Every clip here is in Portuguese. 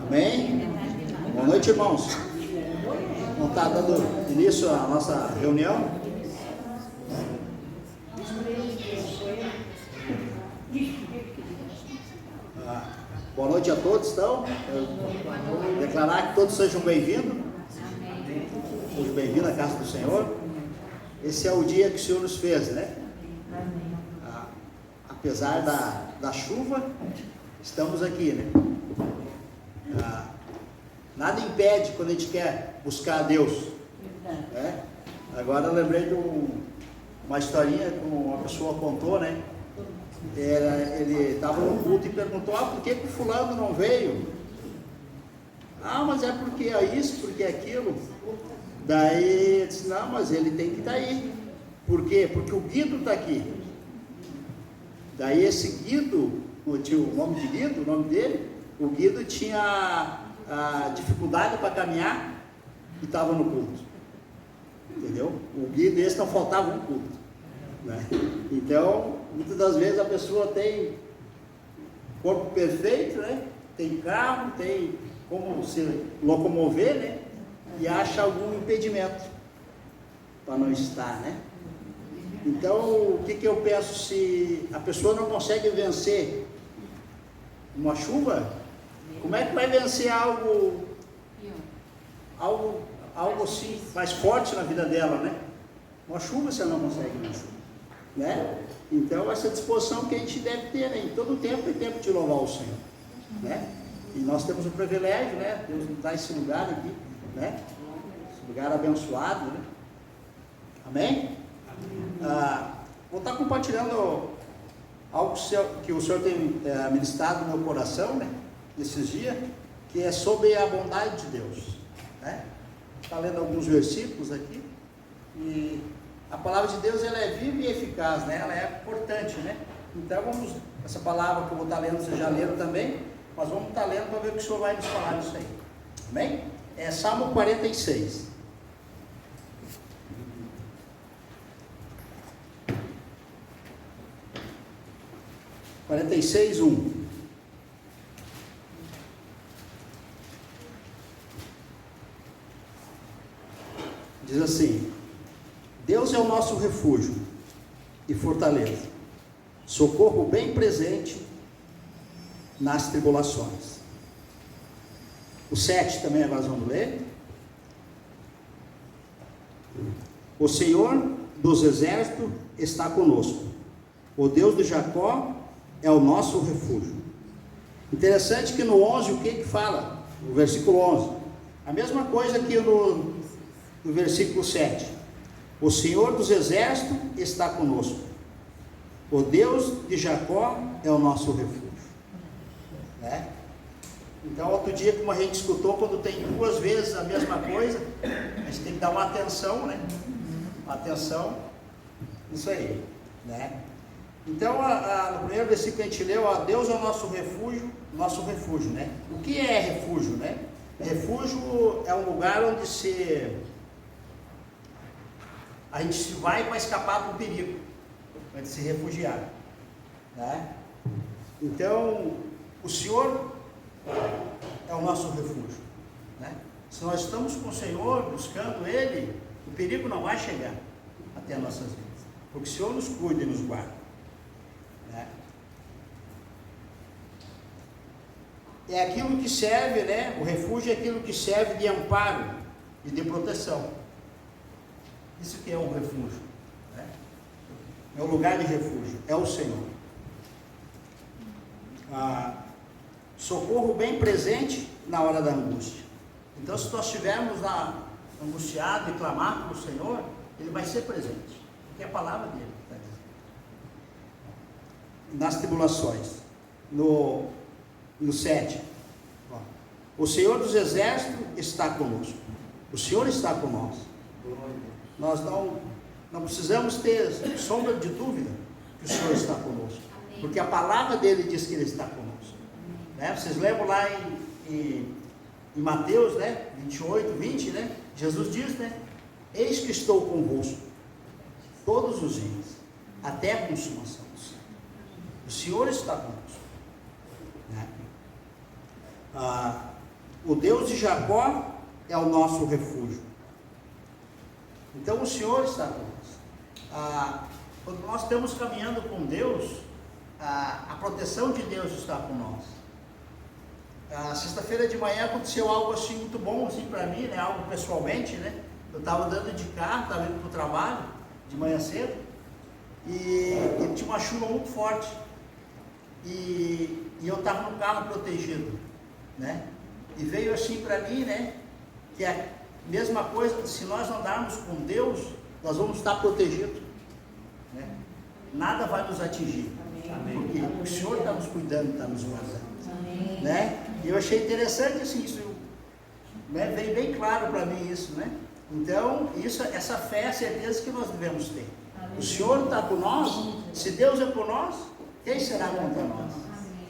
Amém? Boa noite, irmãos. Vamos estar dando início à nossa reunião. Boa noite a todos, então. Eu declarar que todos sejam bem-vindos. Sejam bem-vindos à casa do Senhor. Esse é o dia que o Senhor nos fez, né? Apesar da chuva, estamos aqui, né? Nada impede quando a gente quer buscar a Deus, né? Agora eu lembrei de uma historinha que uma pessoa contou, né? Ele estava no culto e perguntou: por que o fulano não veio? Mas é porque é isso, porque é aquilo. Daí ele disse: não, mas ele tem que estar aí. Por quê? Porque o Guido está aqui. Daí esse Guido, o nome de Guido, o nome dele, o Guido tinha dificuldade para caminhar e estava no culto. Entendeu? O Guido esse não faltava um culto, né? Então, muitas das vezes a pessoa tem corpo perfeito, né? Tem carro, tem como se locomover, né? E acha algum impedimento para não estar, né? Então, o que eu penso, se a pessoa não consegue vencer uma chuva, como é que vai vencer algo assim, mais forte na vida dela, né? Uma chuva você não consegue vencer, né? Então, essa disposição que a gente deve ter, né? Em todo tempo é tempo de louvar o Senhor, né? E nós temos o privilégio, né? Deus nos dá esse lugar aqui, né? Esse lugar abençoado, né? Amém? Vou estar compartilhando algo que o Senhor tem ministrado no meu coração, né, nesses dias, que é sobre a bondade de Deus, né? Está lendo alguns versículos aqui, e a palavra de Deus, ela é viva e eficaz, né? Ela é importante, né? Então essa palavra que eu vou estar lendo, vocês já leram também, mas vamos estar lendo para ver o que o Senhor vai nos falar disso aí. Amém? É Salmo 46. Diz assim: Deus é o nosso refúgio e fortaleza, socorro bem presente nas tribulações. O 7 também nós vamos ler. O Senhor dos exércitos está conosco, o Deus de Jacó é o nosso refúgio. Interessante que no 11, o que fala? No versículo 11, a mesma coisa que no versículo 7. O Senhor dos exércitos está conosco, o Deus de Jacó é o nosso refúgio, né? Então, outro dia, como a gente escutou, quando tem duas vezes a mesma coisa, a gente tem que dar uma atenção, né? Uma atenção, isso aí, né? Então, no primeiro versículo que a gente leu, Deus é o nosso refúgio, né? O que é refúgio, né? Refúgio é um lugar onde a gente se vai para escapar do perigo, para se refugiar, né? Então, o Senhor é o nosso refúgio, né? Se nós estamos com o Senhor, buscando Ele, o perigo não vai chegar até as nossas vidas, porque o Senhor nos cuida e nos guarda. É aquilo que serve, né? O refúgio é aquilo que serve de amparo e de proteção. Isso que é um refúgio, né? É o lugar de refúgio, é o Senhor. Socorro bem presente na hora da angústia. Então, se nós estivermos angustiados e clamar para o Senhor, Ele vai ser presente, porque é a palavra dele está dizendo. Nas tribulações, no 7, o Senhor dos exércitos está conosco, o Senhor está conosco. Nós não precisamos ter sombra de dúvida que o Senhor está conosco, porque a palavra dele diz que Ele está conosco, né? Vocês lembram lá em Mateus, né? 28, 20, né? Jesus diz, né? Eis que estou convosco todos os dias, até a consumação do século. O Senhor está conosco, né? O Deus de Jacó é o nosso refúgio. Então o Senhor está com nós. Quando nós estamos caminhando com Deus, a proteção de Deus está com nós. Sexta-feira de manhã aconteceu algo assim muito bom assim para mim, né? Algo pessoalmente, né? Eu estava andando de carro, estava indo para o trabalho de manhã cedo e tinha uma chuva muito forte e eu estava no carro protegido, né? E veio assim para mim, né? Que é a mesma coisa, se nós andarmos com Deus, nós vamos estar protegidos, né? Nada vai nos atingir. Amém. Porque o Senhor está nos cuidando, está nos guardando, né? E eu achei interessante assim, isso, né? Veio bem claro para mim isso, né? Então, essa fé é a certeza que nós devemos ter. Amém. O Senhor está com nós. Se Deus é por nós, quem será contra nós?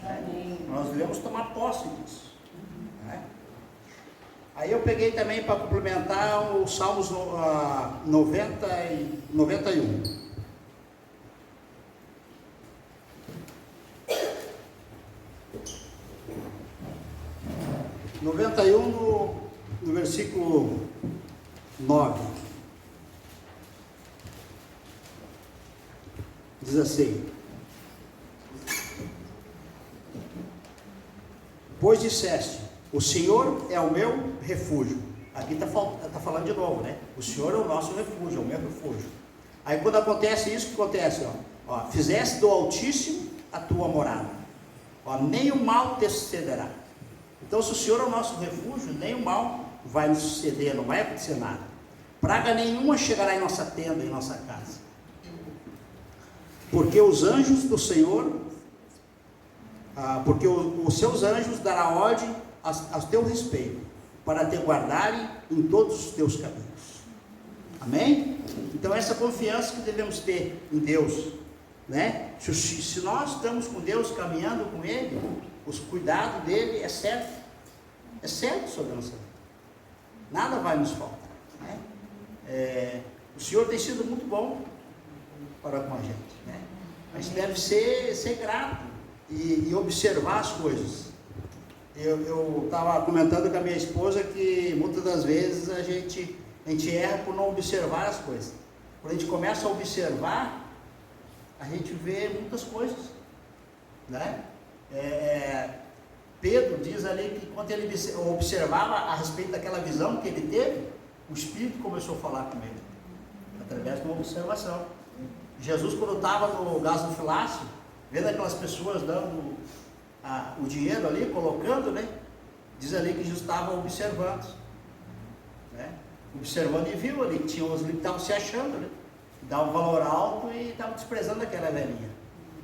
Né? Nós devemos tomar posse disso. Né? Aí eu peguei também para complementar os Salmos 90 e 91. 91 no versículo 9. Diz assim: pois disseste, o Senhor é o meu refúgio. Aqui está falando de novo, né? O Senhor é o nosso refúgio, é o meu refúgio. Aí quando acontece isso, o que acontece? Fizeste do Altíssimo a tua morada, nem o mal te sucederá. Então, se o Senhor é o nosso refúgio, nem o mal vai nos suceder, não vai acontecer nada. Praga nenhuma chegará em nossa tenda, em nossa casa. Porque os anjos do Senhor, porque os seus anjos dará ordem a teu respeito, para te guardarem em todos os teus caminhos. Amém? Então, essa confiança que devemos ter em Deus, né? Se nós estamos com Deus, caminhando com Ele, os cuidados dele é certo sobre a nossa vida. Nada vai nos faltar, né? O Senhor tem sido muito bom para com a gente, né? Mas deve ser grato e observar as coisas. Eu estava comentando com a minha esposa que muitas das vezes a gente erra por não observar as coisas. Quando a gente começa a observar, a gente vê muitas coisas, né? Pedro diz ali que quando ele observava a respeito daquela visão que ele teve, o Espírito começou a falar com ele, através de uma observação. Jesus, quando estava no gasofilácio, vendo aquelas pessoas dando o dinheiro ali, colocando, né? Diz ali que Jesus estava observando, né? Observando e viu ali que tinha uns que estavam se achando, né? Dava um valor alto e estavam desprezando aquela velhinha,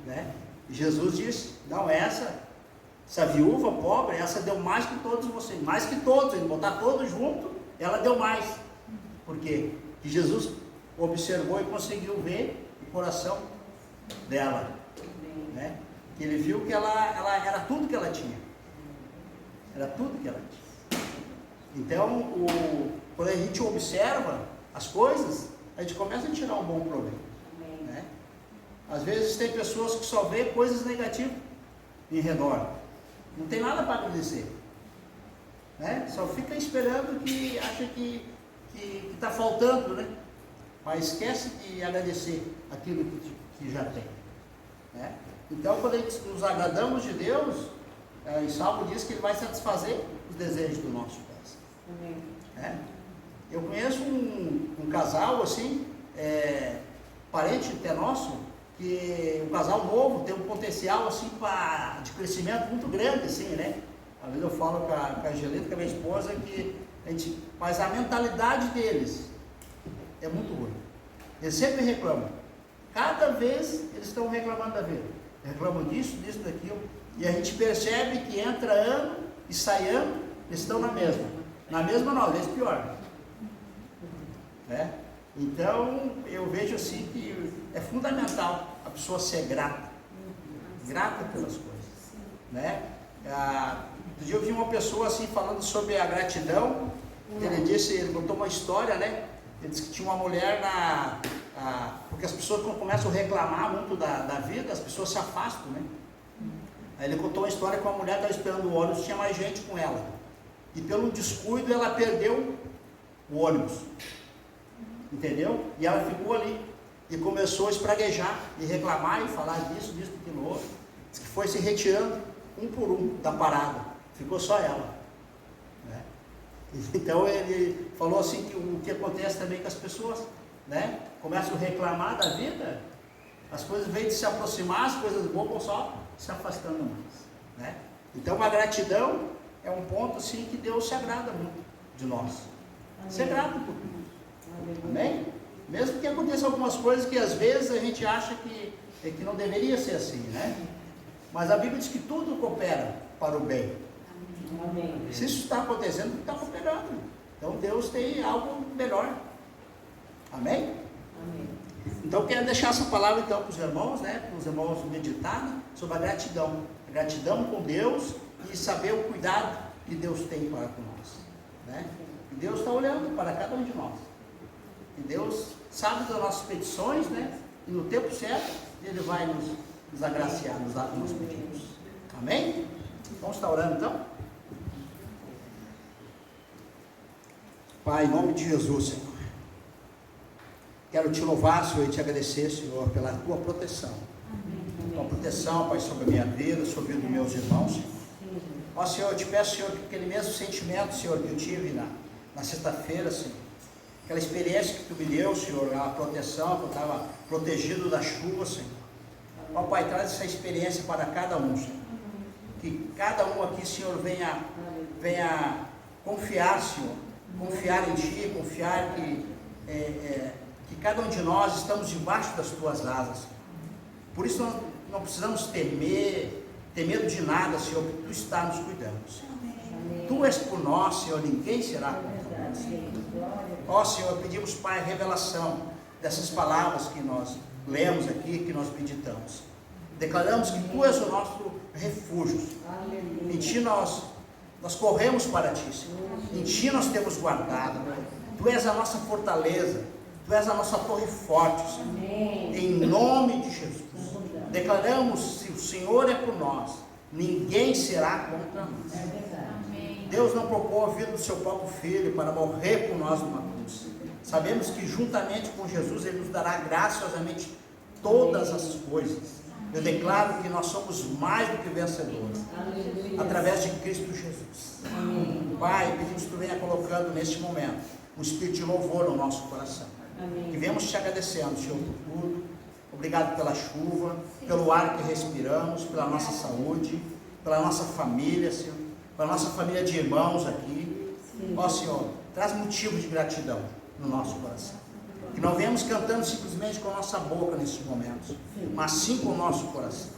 né? E Jesus disse: não, essa viúva pobre, essa deu mais que todos vocês, mais que todos, ele botar todos junto, ela deu mais. Por quê? Que Jesus observou e conseguiu ver o coração dela, né? Que ele viu que ela era tudo que ela tinha. Era tudo que ela tinha. Então, quando a gente observa as coisas, a gente começa a tirar um bom proveito, né? Às vezes tem pessoas que só vê coisas negativas em redor, não tem nada para agradecer, né? Só fica esperando, que acha que está faltando, né? Mas esquece de agradecer aquilo que já tem, né? Então, quando nos agradamos de Deus, em Salmo diz que Ele vai satisfazer os desejos do nosso coração. Né? Eu conheço um casal assim, parente até nosso, que um casal novo tem um potencial assim de crescimento muito grande, assim, né? Às vezes eu falo com a Angelita, com a minha esposa, mas a mentalidade deles é muito ruim. Eles sempre reclamam. Cada vez eles estão reclamando da vida. Reclamam disso, daquilo. E a gente percebe que entra ano e sai ano, eles estão na mesma. Na mesma não, às vezes pior. Né? Então, eu vejo assim que é fundamental a pessoa ser grata pelas coisas, né? Outro dia eu vi uma pessoa assim falando sobre a gratidão. Ele contou uma história, né? Ele disse que tinha uma mulher porque as pessoas, quando começam a reclamar muito da vida, as pessoas se afastam, né? Aí ele contou uma história que uma mulher estava esperando o ônibus, tinha mais gente com ela. e pelo descuido ela perdeu o ônibus, entendeu? E ela ficou ali e começou a espraguejar e reclamar e falar disso, daquilo outro. Diz que foi se retirando um por um da parada, ficou só ela, né? Então ele falou assim que o que acontece também com as pessoas, né? Começam a reclamar da vida, as coisas vêm de se aproximar, as coisas boas vão só se afastando mais, né? Então a gratidão é um ponto assim que Deus se agrada muito de nós. Amém. Ser grato por tudo. Amém? Mesmo que aconteçam algumas coisas que às vezes a gente acha que não deveria ser assim, né? Mas a Bíblia diz que tudo coopera para o bem. Amém. Se isso está acontecendo, está cooperando. Então Deus tem algo melhor. Amém? Amém. Então quero deixar essa palavra então para os irmãos, né? Para os irmãos meditarem sobre a gratidão. A gratidão com Deus e saber o cuidado que Deus tem para com nós, né? E Deus está olhando para cada um de nós. E Deus sabe das nossas petições, né? E no tempo certo, Ele vai nos agraciar, nos dar os nossos pedidos. Amém? Vamos estar orando então? Pai, em nome de Jesus, Senhor, quero te louvar, Senhor, e te agradecer, Senhor, pela tua proteção. Tua proteção, Pai, sobre a minha vida, sobre os meus irmãos, Senhor. Ó Senhor, eu te peço, Senhor, que aquele mesmo sentimento, Senhor, que eu tive na sexta-feira, Senhor, aquela experiência que Tu me deu, Senhor, a proteção, que eu estava protegido da chuva, Senhor. Ó Pai, traz essa experiência para cada um, Senhor. Que cada um aqui, Senhor, venha confiar, Senhor, confiar em Ti, confiar que cada um de nós estamos debaixo das Tuas asas, Senhor. Por isso nós não precisamos ter medo de nada, Senhor, porque Tu está nos cuidando, Senhor. Amém. Tu és por nós, Senhor, ninguém será contra nós. Ó Senhor, pedimos, Pai, revelação dessas palavras que nós lemos aqui, que nós meditamos. Declaramos que Tu és o nosso refúgio. Em Ti nós corremos para Ti, Senhor. Em Ti nós temos guardado. Tu és a nossa fortaleza. Tu és a nossa torre forte, Senhor. Em nome de Jesus. Declaramos, se o Senhor é por nós, ninguém será contra nós. Deus não poupou a vida do seu próprio Filho para morrer por nós numa cruz. Sabemos que juntamente com Jesus Ele nos dará graciosamente todas as coisas. Eu declaro que nós somos mais do que vencedores, através de Cristo Jesus. Pai, pedimos que Tu venha colocando neste momento um espírito de louvor no nosso coração. Que venhamos te agradecendo, Senhor, por tudo. Obrigado pela chuva, pelo ar que respiramos, pela nossa saúde, pela nossa família, Senhor, pela nossa família de irmãos aqui. Ó Senhor, traz motivo de gratidão no nosso coração. Que não venhamos cantando simplesmente com a nossa boca nesses momentos, mas sim com o nosso coração.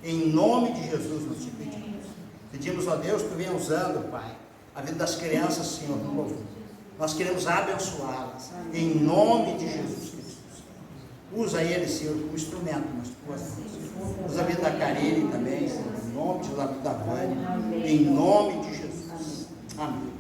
Em nome de Jesus nós te pedimos. Pedimos, ó Deus, que Tu venha usando, Pai, a vida das crianças, Senhor, no louvor. Nós queremos abençoá-las, em nome de Jesus Cristo. Usa ele, Senhor, como instrumento nas Tuas mãos. Usa a vida da Karine também, Senhor, em nome de Jesus, a vida da Vânia, em nome de Jesus. Amém.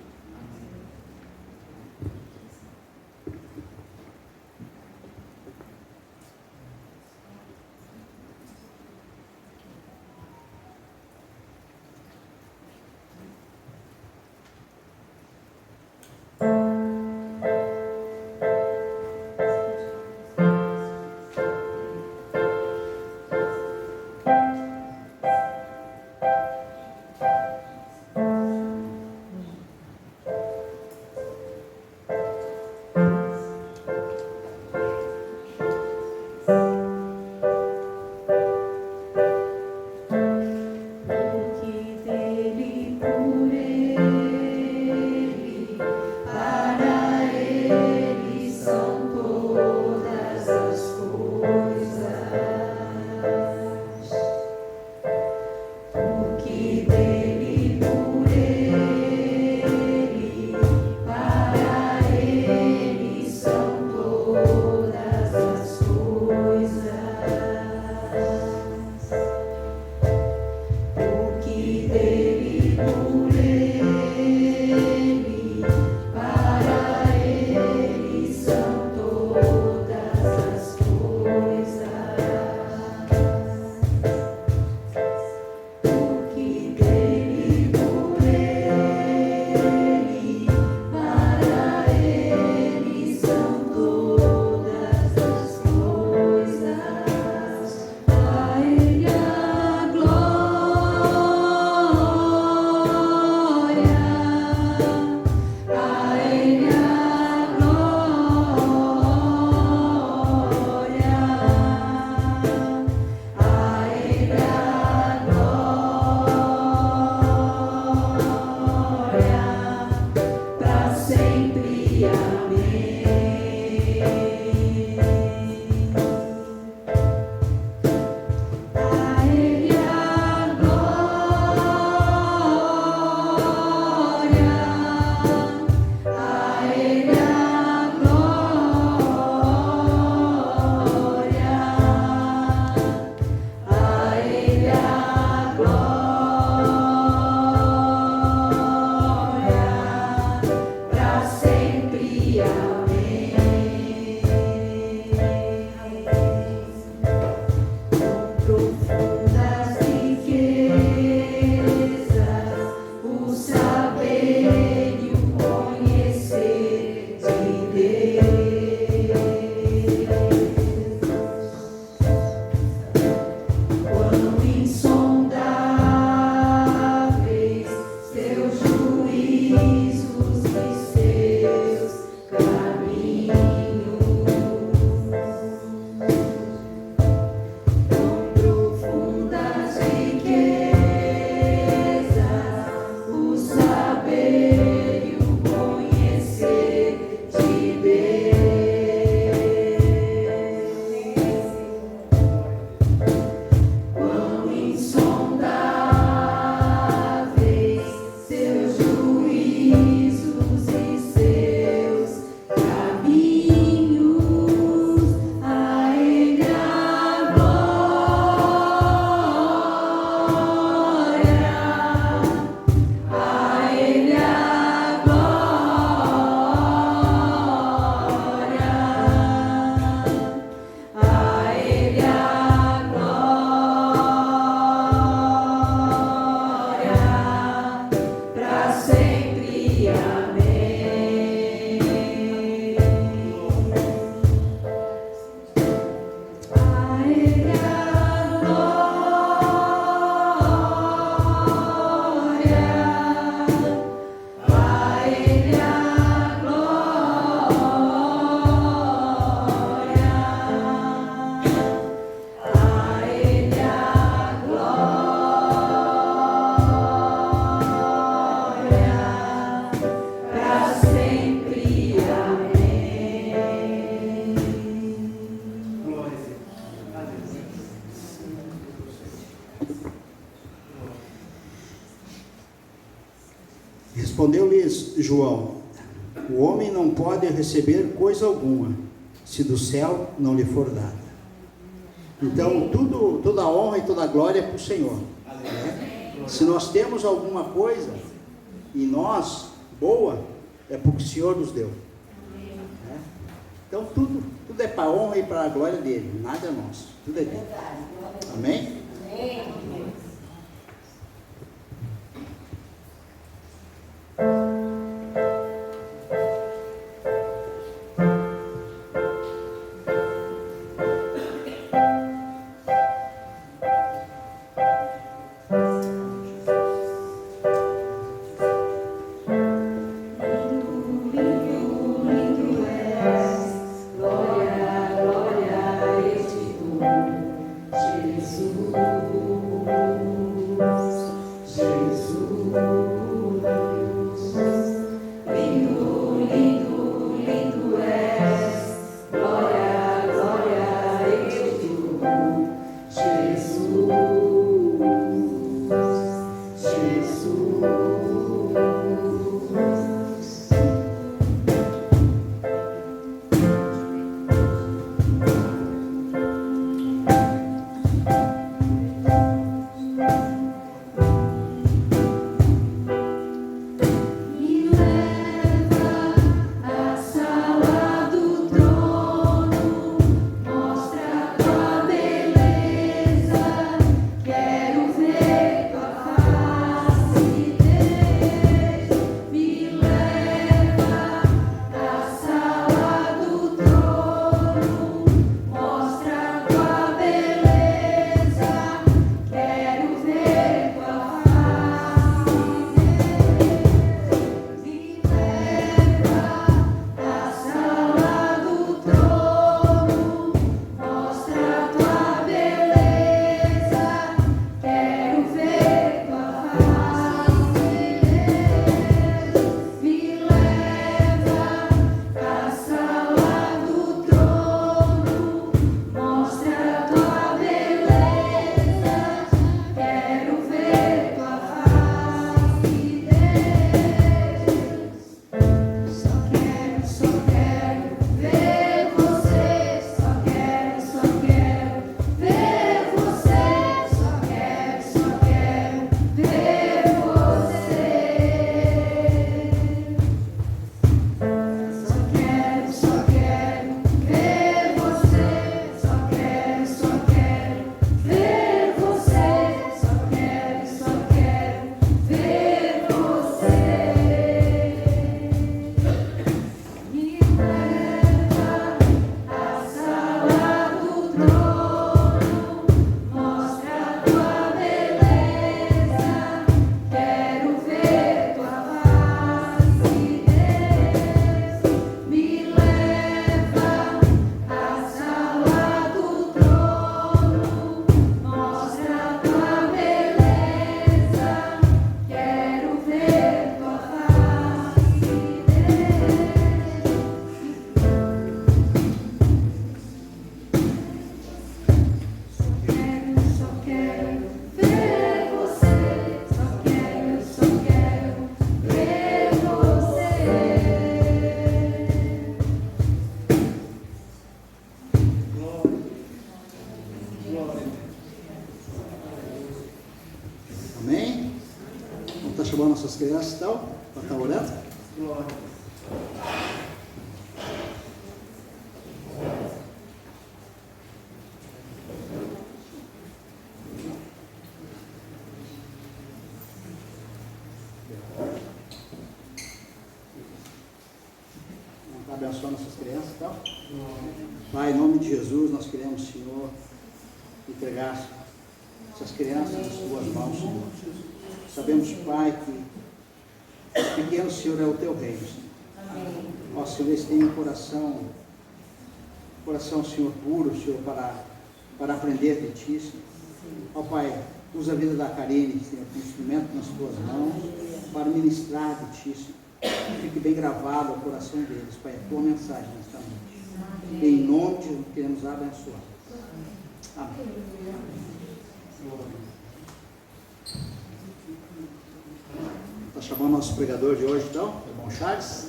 Respondeu-lhes João: o homem não pode receber coisa alguma, se do céu não lhe for dada. Então, toda a honra e toda a glória é para o Senhor. Se nós temos alguma coisa em nós, boa, é porque o Senhor nos deu. Então, tudo é para a honra e para a glória dele, nada é nosso, tudo é dele. Amém? Nossas crianças e tal, para estar orando. Vamos abençoar nossas crianças e tal. Pai, em nome de Jesus, nós queremos, Senhor, entregar essas crianças nas tuas mãos, Senhor. Sabemos, Pai, que pequeno, Senhor, é o teu reino, Senhor. Ó, Senhor, eles têm um coração, Senhor, puro, Senhor, para aprender de Ti, Senhor. Ó, Pai, usa a vida da Karine, Senhor, como instrumento nas tuas mãos, para ministrar de Ti, Senhor. Fique bem gravado ao coração deles, Pai, a tua mensagem nesta noite. Em nome de Jesus, queremos abençoar. Amém. Está chamando o nosso pregador de hoje, então, irmão Charles.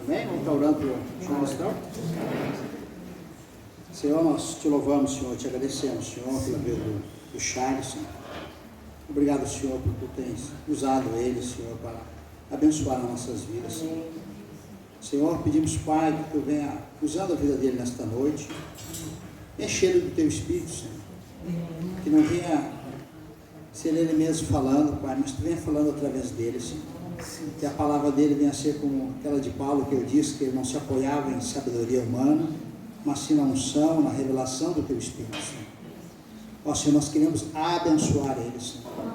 Amém? Vamos estar orando para o Charles, então. Senhor, nós te louvamos, Senhor, te agradecemos, Senhor, pela vida do Charles, Senhor. Obrigado, Senhor, por tu tens usado ele, Senhor, para abençoar as nossas vidas, Senhor. Senhor, pedimos, Pai, que tu venha usando a vida dele nesta noite, enchendo do teu Espírito, Senhor. Que não venha ser ele mesmo falando, Pai, mas tu venha falando através dele, Senhor. Que a palavra dele venha ser como aquela de Paulo, que eu disse que ele não se apoiava em sabedoria humana, mas sim na unção, na revelação do teu Espírito, Senhor. Ó Senhor, nós queremos abençoar ele, Senhor.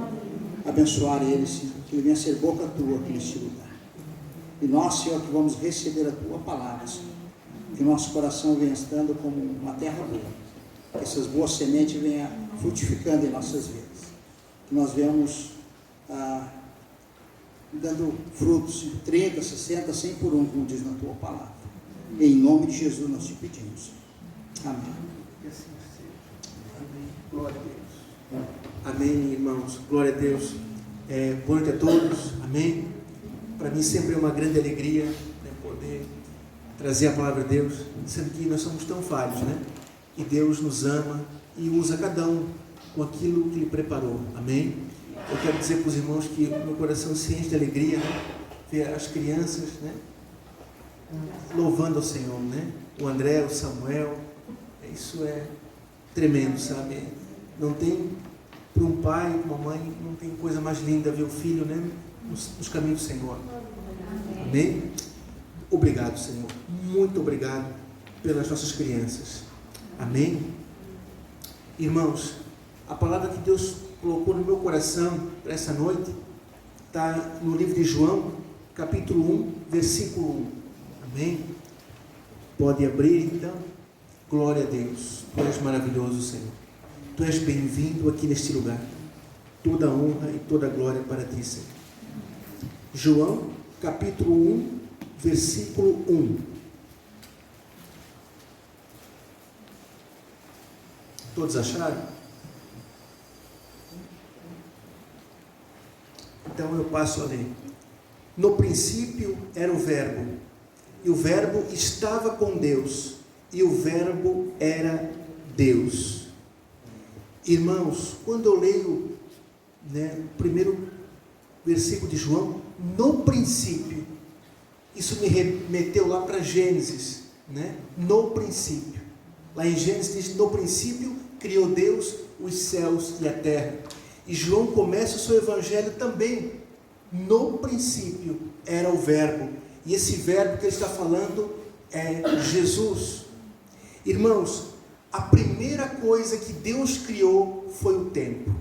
Abençoar ele, Senhor, que ele venha ser boca tua aqui neste lugar. E nós, Senhor, que vamos receber a tua palavra, Senhor. Que o nosso coração venha estando como uma terra boa. Que essas boas sementes venham frutificando em nossas vidas. Que nós venhamos dando frutos, 30, 60, 100 por um, como diz na tua palavra. Em nome de Jesus nós te pedimos. Amém. Glória a Deus. Amém, irmãos. Glória a Deus. Boa noite a todos. Amém. Para mim sempre é uma grande alegria, né, poder trazer a palavra de Deus, sendo que nós somos tão falhos, né? E Deus nos ama e usa cada um com aquilo que Ele preparou. Amém. Eu quero dizer para os irmãos que meu coração se enche de alegria, né? Ver as crianças, né? Louvando ao Senhor, né? O André, o Samuel, isso é tremendo, sabe? Não tem, para um pai, uma mãe, não tem coisa mais linda ver o filho, né? Nos caminhos do Senhor. Amém? Obrigado, Senhor. Muito obrigado pelas nossas crianças. Amém? Irmãos, a palavra que Deus colocou no meu coração para essa noite está no livro de João, capítulo 1, versículo 1. Amém? Pode abrir, então. Glória a Deus. Tu és maravilhoso, Senhor. Tu és bem-vindo aqui neste lugar. Toda honra e toda glória para ti, Senhor. João, capítulo 1, versículo 1. Todos acharam? Então eu passo a ler. No princípio era o Verbo, e o Verbo estava com Deus, e o Verbo era Deus. Irmãos, quando eu leio, né, o primeiro versículo de João, no princípio, isso me remeteu lá para Gênesis, né? No princípio. Lá em Gênesis diz, no princípio criou Deus os céus e a terra. E João começa o seu evangelho também. No princípio era o Verbo. E esse Verbo que ele está falando é Jesus. Irmãos, a primeira coisa que Deus criou foi o tempo.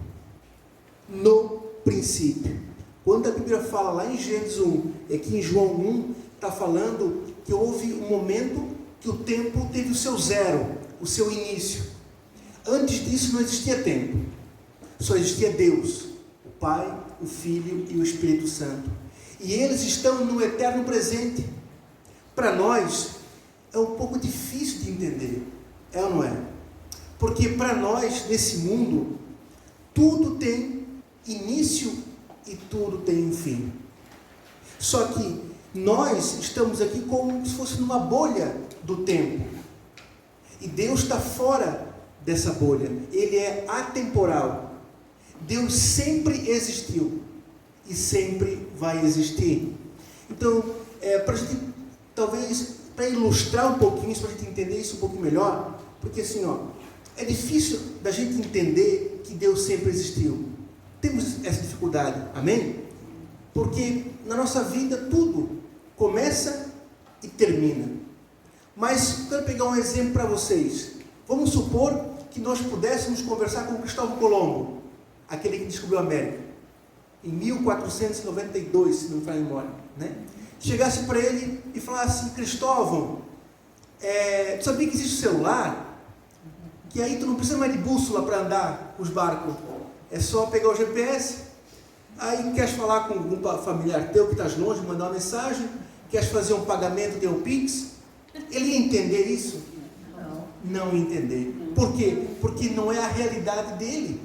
No princípio. Quando a Bíblia fala lá em Gênesis 1, aqui em João 1, está falando que houve um momento que o tempo teve o seu zero, o seu início. Antes disso não existia tempo. Só existia Deus, o Pai, o Filho e o Espírito Santo. E eles estão no eterno presente. Para nós, é um pouco difícil de entender. É ou não é? Porque para nós, nesse mundo, tudo tem início e tudo tem um fim. Só que nós estamos aqui como se fosse numa bolha do tempo. E Deus está fora dessa bolha. Ele é atemporal. Deus sempre existiu e sempre vai existir. Então, para a gente, talvez, para ilustrar um pouquinho isso, para a gente entender isso um pouco melhor, porque assim, é difícil da gente entender que Deus sempre existiu. Temos essa dificuldade, amém? Porque na nossa vida tudo começa e termina. Mas, quero pegar um exemplo para vocês. Vamos supor que nós pudéssemos conversar com Cristóvão Colombo, aquele que descobriu a América, em 1492, se não me falha a memória, né? Chegasse para ele e falasse, Cristóvão, tu sabia que existe o celular? que aí tu não precisa mais de bússola para andar com os barcos. É só pegar o GPS. Aí queres falar com algum familiar teu que estás longe, mandar uma mensagem, queres fazer um pagamento, tem um Pix. Ele ia entender isso? Não ia entender. Por quê? Porque não é a realidade dele.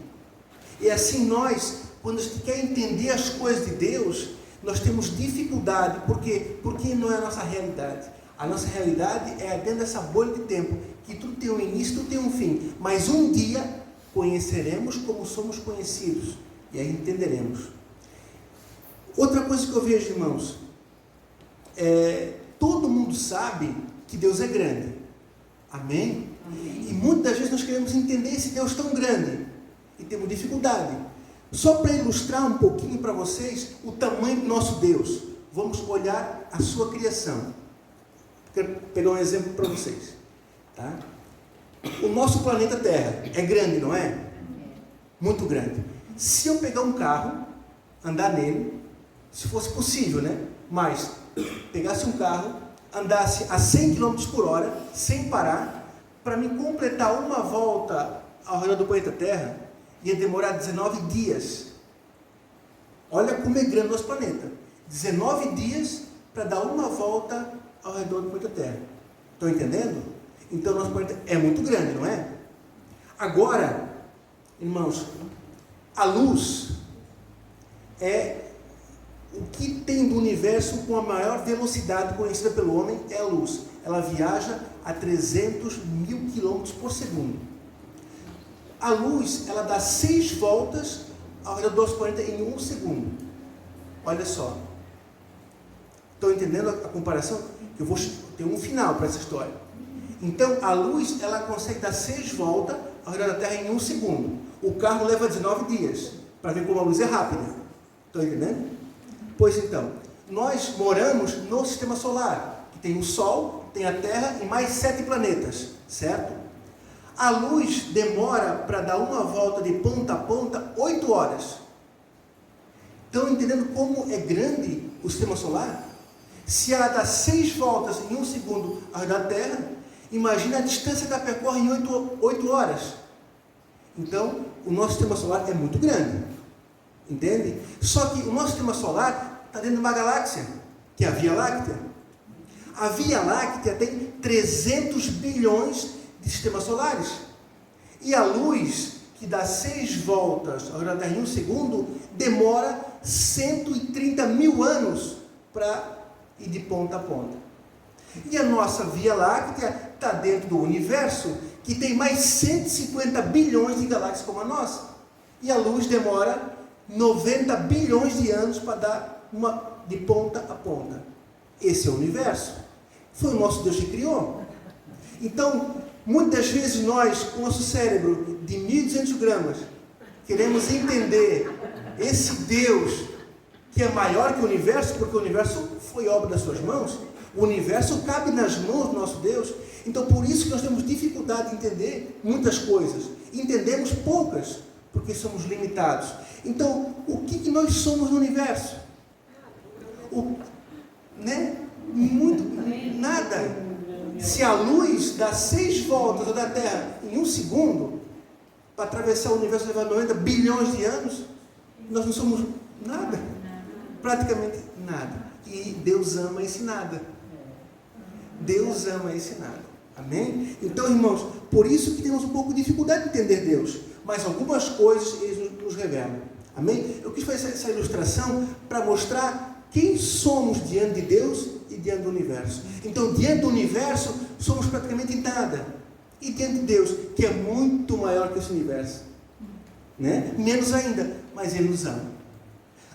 E assim nós, quando a gente quer entender as coisas de Deus, nós temos dificuldade. Por quê? Porque não é a nossa realidade. A nossa realidade é dentro dessa bolha de tempo, que tudo tem um início, tudo tem um fim. Mas um dia conheceremos como somos conhecidos. E aí entenderemos. Outra coisa que eu vejo, irmãos, todo mundo sabe que Deus é grande. Amém? Amém? E muitas vezes nós queremos entender esse Deus tão grande. E temos dificuldade. Só para ilustrar um pouquinho para vocês o tamanho do nosso Deus, vamos olhar a sua criação. Quero pegar um exemplo para vocês. Tá? O nosso planeta Terra é grande, não é? Muito grande. Se eu pegar um carro, andar nele, se fosse possível, né? Mas pegasse um carro, andasse a 100 km por hora, sem parar, para me completar uma volta ao redor do planeta Terra, ia demorar 19 dias. Olha como é grande o nosso planeta. 19 dias para dar uma volta ao redor do planeta Terra. Estão entendendo? Então, nosso planeta é muito grande, não é? Agora, irmãos, a luz é o que tem do universo com a maior velocidade conhecida pelo homem, é a luz. Ela viaja a 300 mil quilômetros por segundo. A luz, ela dá 6 voltas ao redor do nosso planeta em 1 segundo. Olha só. Estão entendendo a comparação? Eu vou ter um final para essa história. Então, a luz, ela consegue dar 6 voltas ao redor da Terra em 1 segundo. O carro leva 19 dias, para ver como a luz é rápida. Estão entendendo? Pois então, nós moramos no sistema solar, que tem o Sol, tem a Terra e mais 7 planetas, certo? A luz demora para dar uma volta de ponta a ponta 8 horas. Estão entendendo como é grande o sistema solar? Se ela dá 6 voltas em 1 segundo ao redor da Terra, imagina a distância que ela percorre em 8 horas. Então, o nosso sistema solar é muito grande. Entende? Só que o nosso sistema solar está dentro de uma galáxia, que é a Via Láctea. A Via Láctea tem 300 bilhões de sistemas solares. E a luz, que dá 6 voltas ao redor da Terra em 1 segundo, demora 130 mil anos para ir de ponta a ponta. E a nossa Via Láctea está dentro do universo, que tem mais 150 bilhões de galáxias como a nossa. E a luz demora 90 bilhões de anos para dar uma de ponta a ponta. Esse é o universo. Foi o nosso Deus que criou. Então, muitas vezes nós, com o nosso cérebro de 1.200 gramas, queremos entender esse Deus que é maior que o universo, porque o universo foi obra das suas mãos. O universo cabe nas mãos do nosso Deus. Então, por isso que nós temos dificuldade de entender muitas coisas. Entendemos poucas, porque somos limitados. Então, o que nós somos no universo? Nada. Se a luz dá 6 voltas da Terra em 1 segundo, para atravessar o universo levar 90 bilhões de anos, nós não somos nada. Praticamente nada. E Deus ama esse nada. Deus ama esse nada. Amém? Então, irmãos, por isso que temos um pouco de dificuldade de entender Deus. Mas algumas coisas eles nos revelam. Amém? Eu quis fazer essa ilustração para mostrar quem somos diante de Deus e diante do universo. Então, diante do universo, somos praticamente nada. E diante de Deus, que é muito maior que esse universo. Né? Menos ainda, mas Ele nos ama.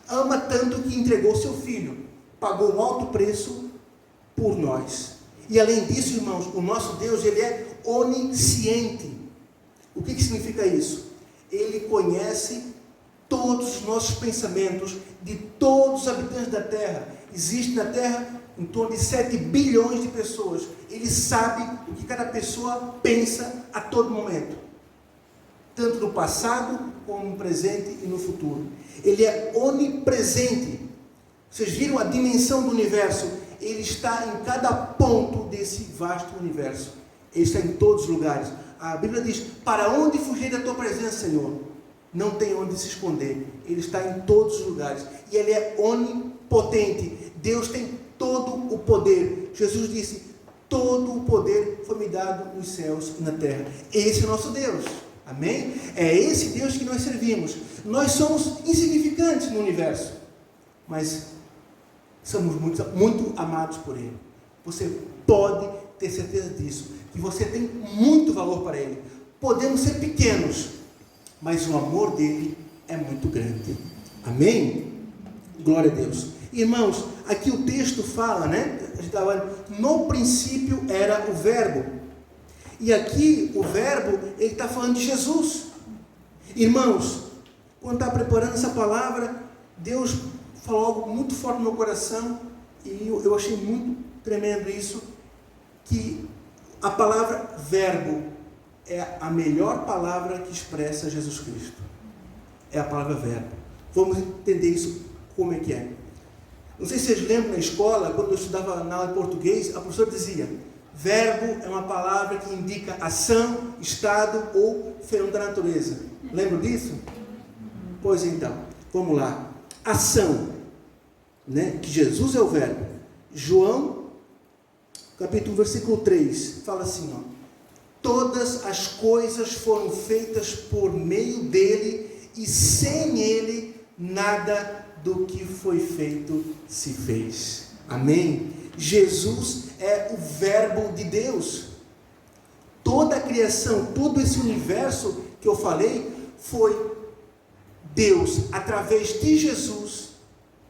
Ama tanto que entregou seu Filho. Pagou um alto preço por nós. E além disso, irmãos, o nosso Deus, Ele é onisciente. O que significa isso? Ele conhece todos os nossos pensamentos de todos os habitantes da Terra. Existe na Terra em torno de 7 bilhões de pessoas. Ele sabe o que cada pessoa pensa a todo momento. Tanto no passado, como no presente e no futuro. Ele é onipresente. Vocês viram a dimensão do universo? Ele está em cada ponto desse vasto universo. Ele está em todos os lugares. A Bíblia diz: para onde fugir da tua presença, Senhor? Não tem onde se esconder. Ele está em todos os lugares. E Ele é onipotente. Deus tem todo o poder. Jesus disse: todo o poder foi me dado nos céus e na terra. Esse é o nosso Deus. Amém? É esse Deus que nós servimos. Nós somos insignificantes no universo, mas somos muito amados por Ele. Você pode ter certeza disso, que você tem muito valor para Ele. Podemos ser pequenos, mas o amor dele é muito grande. Amém? Glória a Deus. Irmãos, aqui o texto fala, né? A gente estava, no princípio era o verbo. E aqui o verbo, ele está falando de Jesus. Irmãos, quando estava preparando essa palavra, Deus falou algo muito forte no meu coração, e eu achei muito tremendo isso, que a palavra verbo é a melhor palavra que expressa Jesus Cristo. É a palavra verbo. Vamos entender isso, como é que é. Não sei se vocês lembram na escola, quando eu estudava na aula de português, a professora dizia: verbo é uma palavra que indica ação, estado ou fenômeno da natureza. Lembram disso? Pois então, vamos lá. Ação, né? Que Jesus é o verbo. João, capítulo 1, versículo 3, fala assim, ó: todas as coisas foram feitas por meio dele, e sem ele nada do que foi feito se fez. Amém? Jesus é o verbo de Deus. Toda a criação, todo esse universo que eu falei, foi Deus, através de Jesus,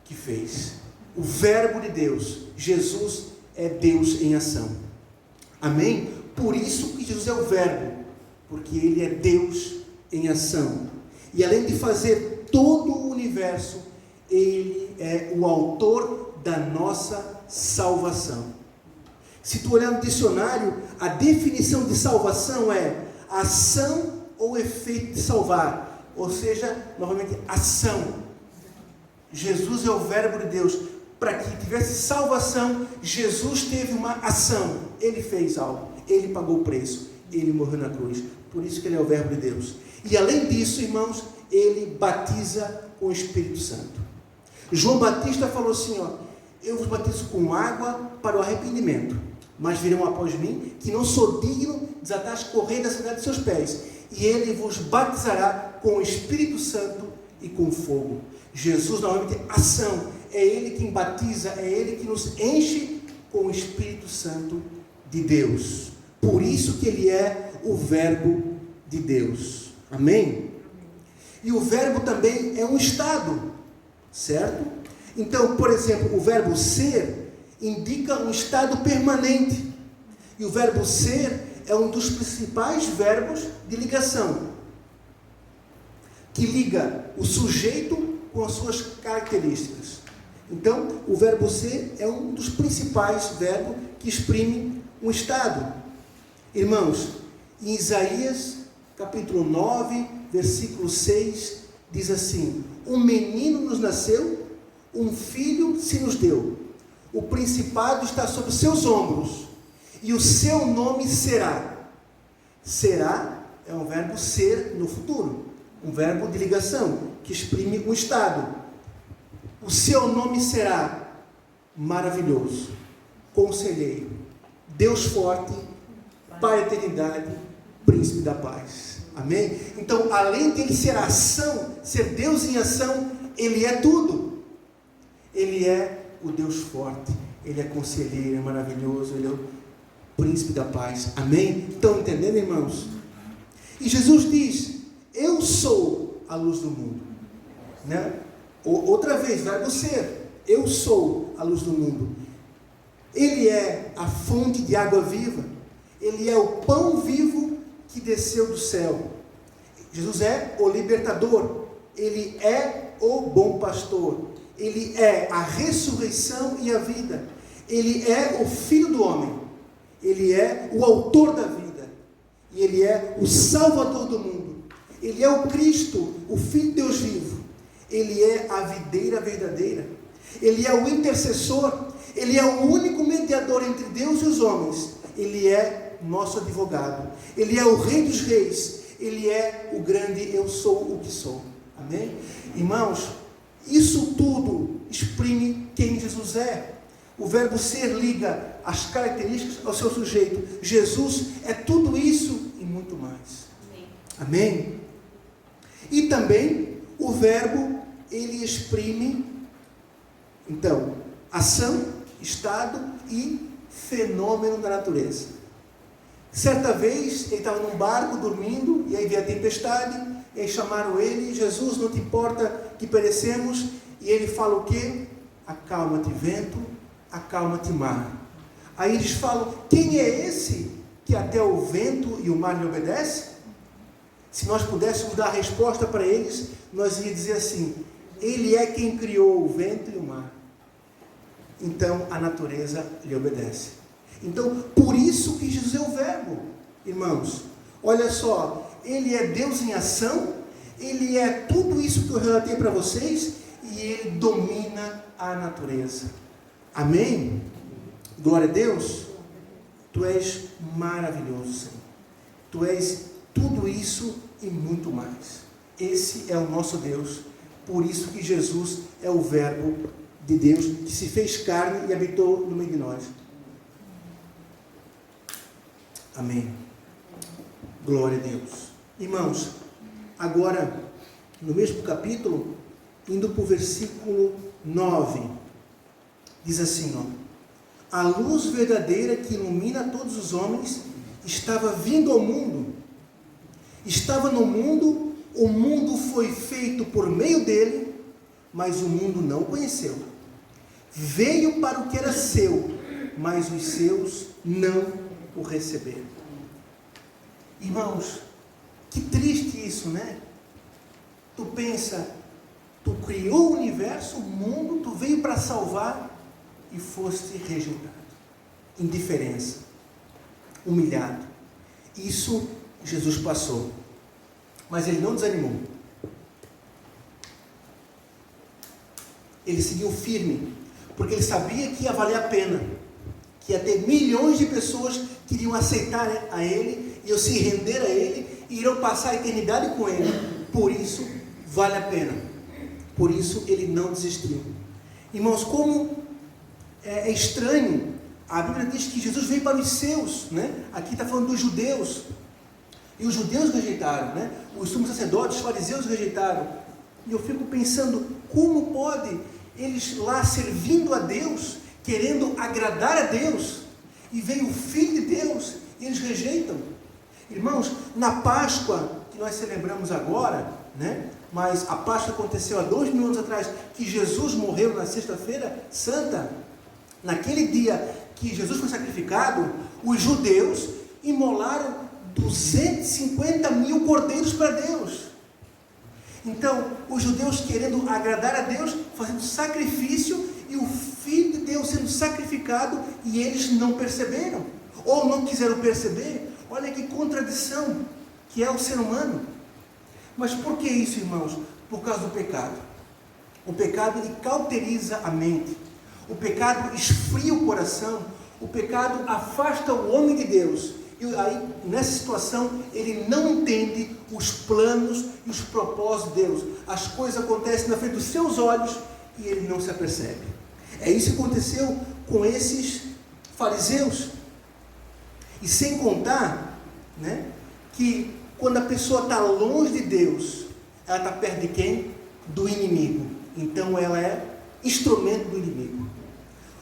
que fez. O verbo de Deus. Jesus é Deus em ação. Amém? Por isso que Jesus é o verbo, porque Ele é Deus em ação. E além de fazer todo o universo, Ele é o autor da nossa salvação. Se tu olhar no dicionário, a definição de salvação é ação ou efeito de salvar. Ou seja, novamente, ação. Jesus é o verbo de Deus. Para que tivesse salvação, Jesus teve uma ação. Ele fez algo. Ele pagou o preço. Ele morreu na cruz. Por isso que Ele é o verbo de Deus. E além disso, irmãos, Ele batiza com o Espírito Santo. João Batista falou assim, ó: eu vos batizo com água para o arrependimento, mas virão após mim, que não sou digno de desatar as correias da sandália de seus pés, e Ele vos batizará com o Espírito Santo e com fogo. Jesus, novamente, ação. É Ele quem batiza, é Ele que nos enche com o Espírito Santo de Deus. Por isso que Ele é o verbo de Deus. Amém? E o verbo também é um estado, certo? Então, por exemplo, o verbo ser indica um estado permanente. E o verbo ser é um dos principais verbos de ligação, que liga o sujeito com as suas características. Então, o verbo ser é um dos principais verbos que exprime um estado. Irmãos, em Isaías, capítulo 9, versículo 6, diz assim: um menino nos nasceu, um filho se nos deu, o principado está sobre seus ombros, e o seu nome será. Será é um verbo ser no futuro, um verbo de ligação, que exprime um estado. O seu nome será maravilhoso, conselheiro, Deus forte, Pai da eternidade, príncipe da paz. Amém? Então, além de Ele ser ação, ser Deus em ação, Ele é tudo. Ele é o Deus forte, Ele é conselheiro, é maravilhoso, Ele é o príncipe da paz. Amém? Estão entendendo, irmãos? E Jesus diz: eu sou a luz do mundo, né? Outra vez, verbo ser. Eu sou a luz do mundo. Ele é a fonte de água viva. Ele é o pão vivo que desceu do céu. Jesus é o libertador. Ele é o bom pastor. Ele é a ressurreição e a vida. Ele é o Filho do homem. Ele é o autor da vida. E Ele é o Salvador do mundo. Ele é o Cristo, o Filho de Deus vivo. Ele é a videira verdadeira. Ele é o intercessor. Ele é o único mediador entre Deus e os homens. Ele é nosso advogado, Ele é o Rei dos Reis, Ele é o grande eu sou o que sou. Amém? Irmãos, isso tudo exprime quem Jesus é. O verbo ser liga as características ao seu sujeito. Jesus é tudo isso e muito mais. Amém? E também o verbo, ele exprime, então, ação, estado e fenômeno da natureza. Certa vez, ele estava num barco dormindo, e aí veio a tempestade, e aí chamaram ele: Jesus, não te importa que perecemos? E ele fala o quê? Acalma-te vento, acalma-te mar. Aí eles falam: quem é esse que até o vento e o mar lhe obedecem? Se nós pudéssemos dar a resposta para eles, nós ia dizer assim: Ele é quem criou o vento e o mar. Então a natureza lhe obedece. Então, por isso que Jesus é o verbo, irmãos. Olha só, Ele é Deus em ação, Ele é tudo isso que eu relatei para vocês, e Ele domina a natureza. Amém? Glória a Deus. Tu és maravilhoso, Senhor. Tu és tudo isso e muito mais. Esse é o nosso Deus. Por isso que Jesus é o verbo de Deus, que se fez carne e habitou no meio de nós. Amém. Glória a Deus. Irmãos, agora, no mesmo capítulo, indo para o versículo 9, diz assim, ó: a luz verdadeira que ilumina todos os homens estava vindo ao mundo. Estava no mundo, o mundo foi feito por meio dele, mas o mundo não o conheceu. Veio para o que era seu, mas os seus não o receberam. Irmãos, que triste isso, né? Tu pensa, tu criou o universo, o mundo, tu veio para salvar e foste rejeitado. Indiferença, humilhado. Isso Jesus passou, mas ele não desanimou. Ele seguiu firme, porque ele sabia que ia valer a pena, que ia ter milhões de pessoas que iriam aceitar a ele, iam se render a ele, e iriam passar a eternidade com ele. Por isso, vale a pena. Por isso, ele não desistiu. Irmãos, como é estranho, a Bíblia diz que Jesus veio para os seus, né? Aqui está falando dos judeus, e os judeus rejeitaram, né? Os sumos sacerdotes, os fariseus rejeitaram. E eu fico pensando, como pode eles lá servindo a Deus, querendo agradar a Deus, e vem o Filho de Deus e eles rejeitam? Irmãos, na Páscoa, que nós celebramos agora, né? Mas a Páscoa aconteceu há 2000 anos atrás, que Jesus morreu na sexta-feira santa. Naquele dia que Jesus foi sacrificado, os judeus imolaram 250 mil cordeiros para Deus. Então, os judeus querendo agradar a Deus, fazendo sacrifício, e o Filho de Deus sendo sacrificado, e eles não perceberam, ou não quiseram perceber. Olha que contradição que é o ser humano. Mas por que isso, irmãos? Por causa do pecado. O pecado, ele cauteriza a mente. O pecado esfria o coração. O pecado afasta o homem de Deus. E aí, nessa situação, ele não entende os planos e os propósitos de Deus. As coisas acontecem na frente dos seus olhos e ele não se apercebe. É isso que aconteceu com esses fariseus. E sem contar, né, que quando a pessoa está longe de Deus, ela está perto de quem? Do inimigo. Então ela é instrumento do inimigo.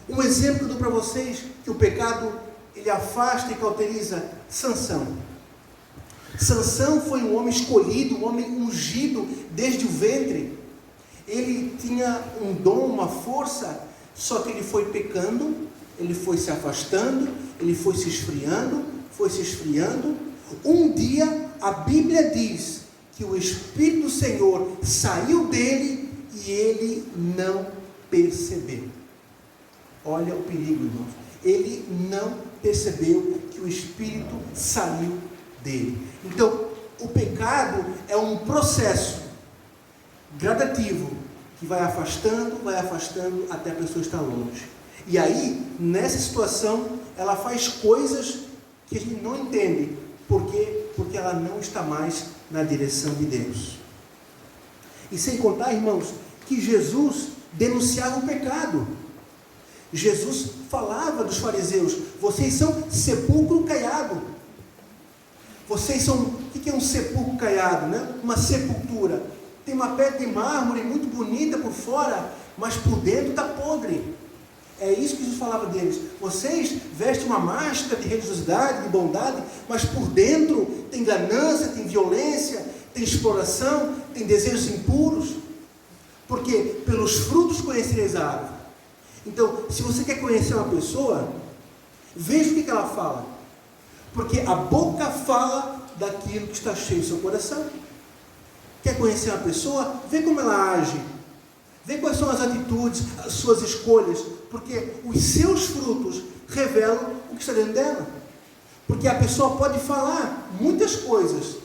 Um exemplo que eu dou para vocês, que o pecado ele afasta e cauteriza: Sansão. Sansão foi um homem escolhido, um homem ungido desde o ventre. Ele tinha um dom, uma força, só que ele foi pecando, ele foi se afastando, ele foi se esfriando, Um dia a Bíblia diz que o Espírito do Senhor saiu dele e ele não percebeu. Olha o perigo, irmãos. Ele não percebeu que o Espírito saiu dele. Então, o pecado é um processo gradativo que vai afastando até a pessoa estar longe. E aí, nessa situação, ela faz coisas que a gente não entende. Por quê? Porque ela não está mais na direção de Deus. E sem contar, irmãos, que Jesus denunciava o pecado. Jesus falava dos fariseus: vocês são sepulcro caiado. Vocês são... O que é um sepulcro caiado? Né? Uma sepultura. Tem uma pedra de mármore muito bonita por fora, mas por dentro está podre. É isso que Jesus falava deles. Vocês vestem uma máscara de religiosidade, de bondade, mas por dentro tem ganância, tem violência, tem exploração, tem desejos impuros. Porque pelos frutos conhecereis a árvore. Então, se você quer conhecer uma pessoa, veja o que ela fala. Porque a boca fala daquilo que está cheio do seu coração. Quer conhecer uma pessoa? Vê como ela age. Vê quais são as atitudes, as suas escolhas. Porque os seus frutos revelam o que está dentro dela. Porque a pessoa pode falar muitas coisas,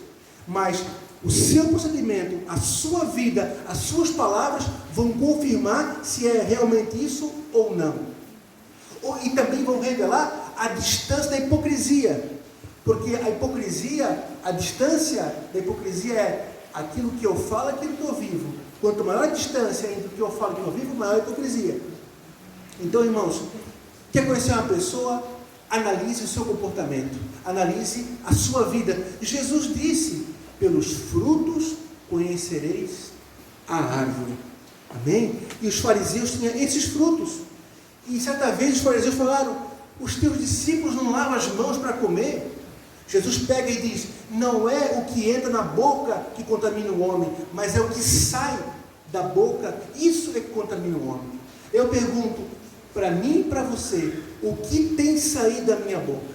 mas o seu procedimento, a sua vida, as suas palavras vão confirmar se é realmente isso ou não. E também vão revelar a distância da hipocrisia. Porque a hipocrisia, a distância da hipocrisia é aquilo que eu falo, aquilo que eu vivo. Quanto maior a distância entre o que eu falo e o que eu vivo, maior a hipocrisia. Então, irmãos, quer conhecer uma pessoa? Analise o seu comportamento. Analise a sua vida. Jesus disse: pelos frutos conhecereis a árvore. Amém? E os fariseus tinham esses frutos. E certa vez os fariseus falaram: os teus discípulos não lavam as mãos para comer. Jesus pega e diz: não é o que entra na boca que contamina o homem, mas é o que sai da boca, isso é que contamina o homem. Eu pergunto para mim e para você: o que tem saído da minha boca?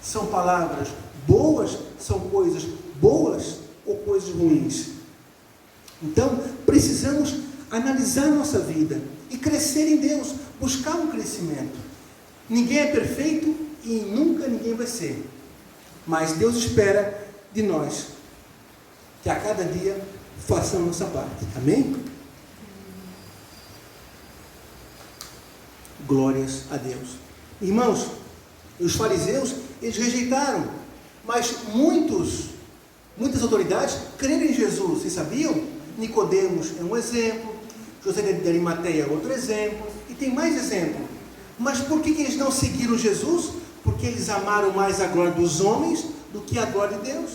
São palavras boas? São coisas boas ou coisas ruins? Então, precisamos analisar nossa vida e crescer em Deus, buscar um crescimento. Ninguém é perfeito e nunca ninguém vai ser. Mas Deus espera de nós que a cada dia façamos nossa parte. Amém? Glórias a Deus. Irmãos, os fariseus, eles rejeitaram, mas muitas autoridades creram em Jesus. Vocês sabiam? Nicodemos é um exemplo, José de Arimateia é outro exemplo, e tem mais exemplos. Mas por que eles não seguiram Jesus? Porque eles amaram mais a glória dos homens do que a glória de Deus.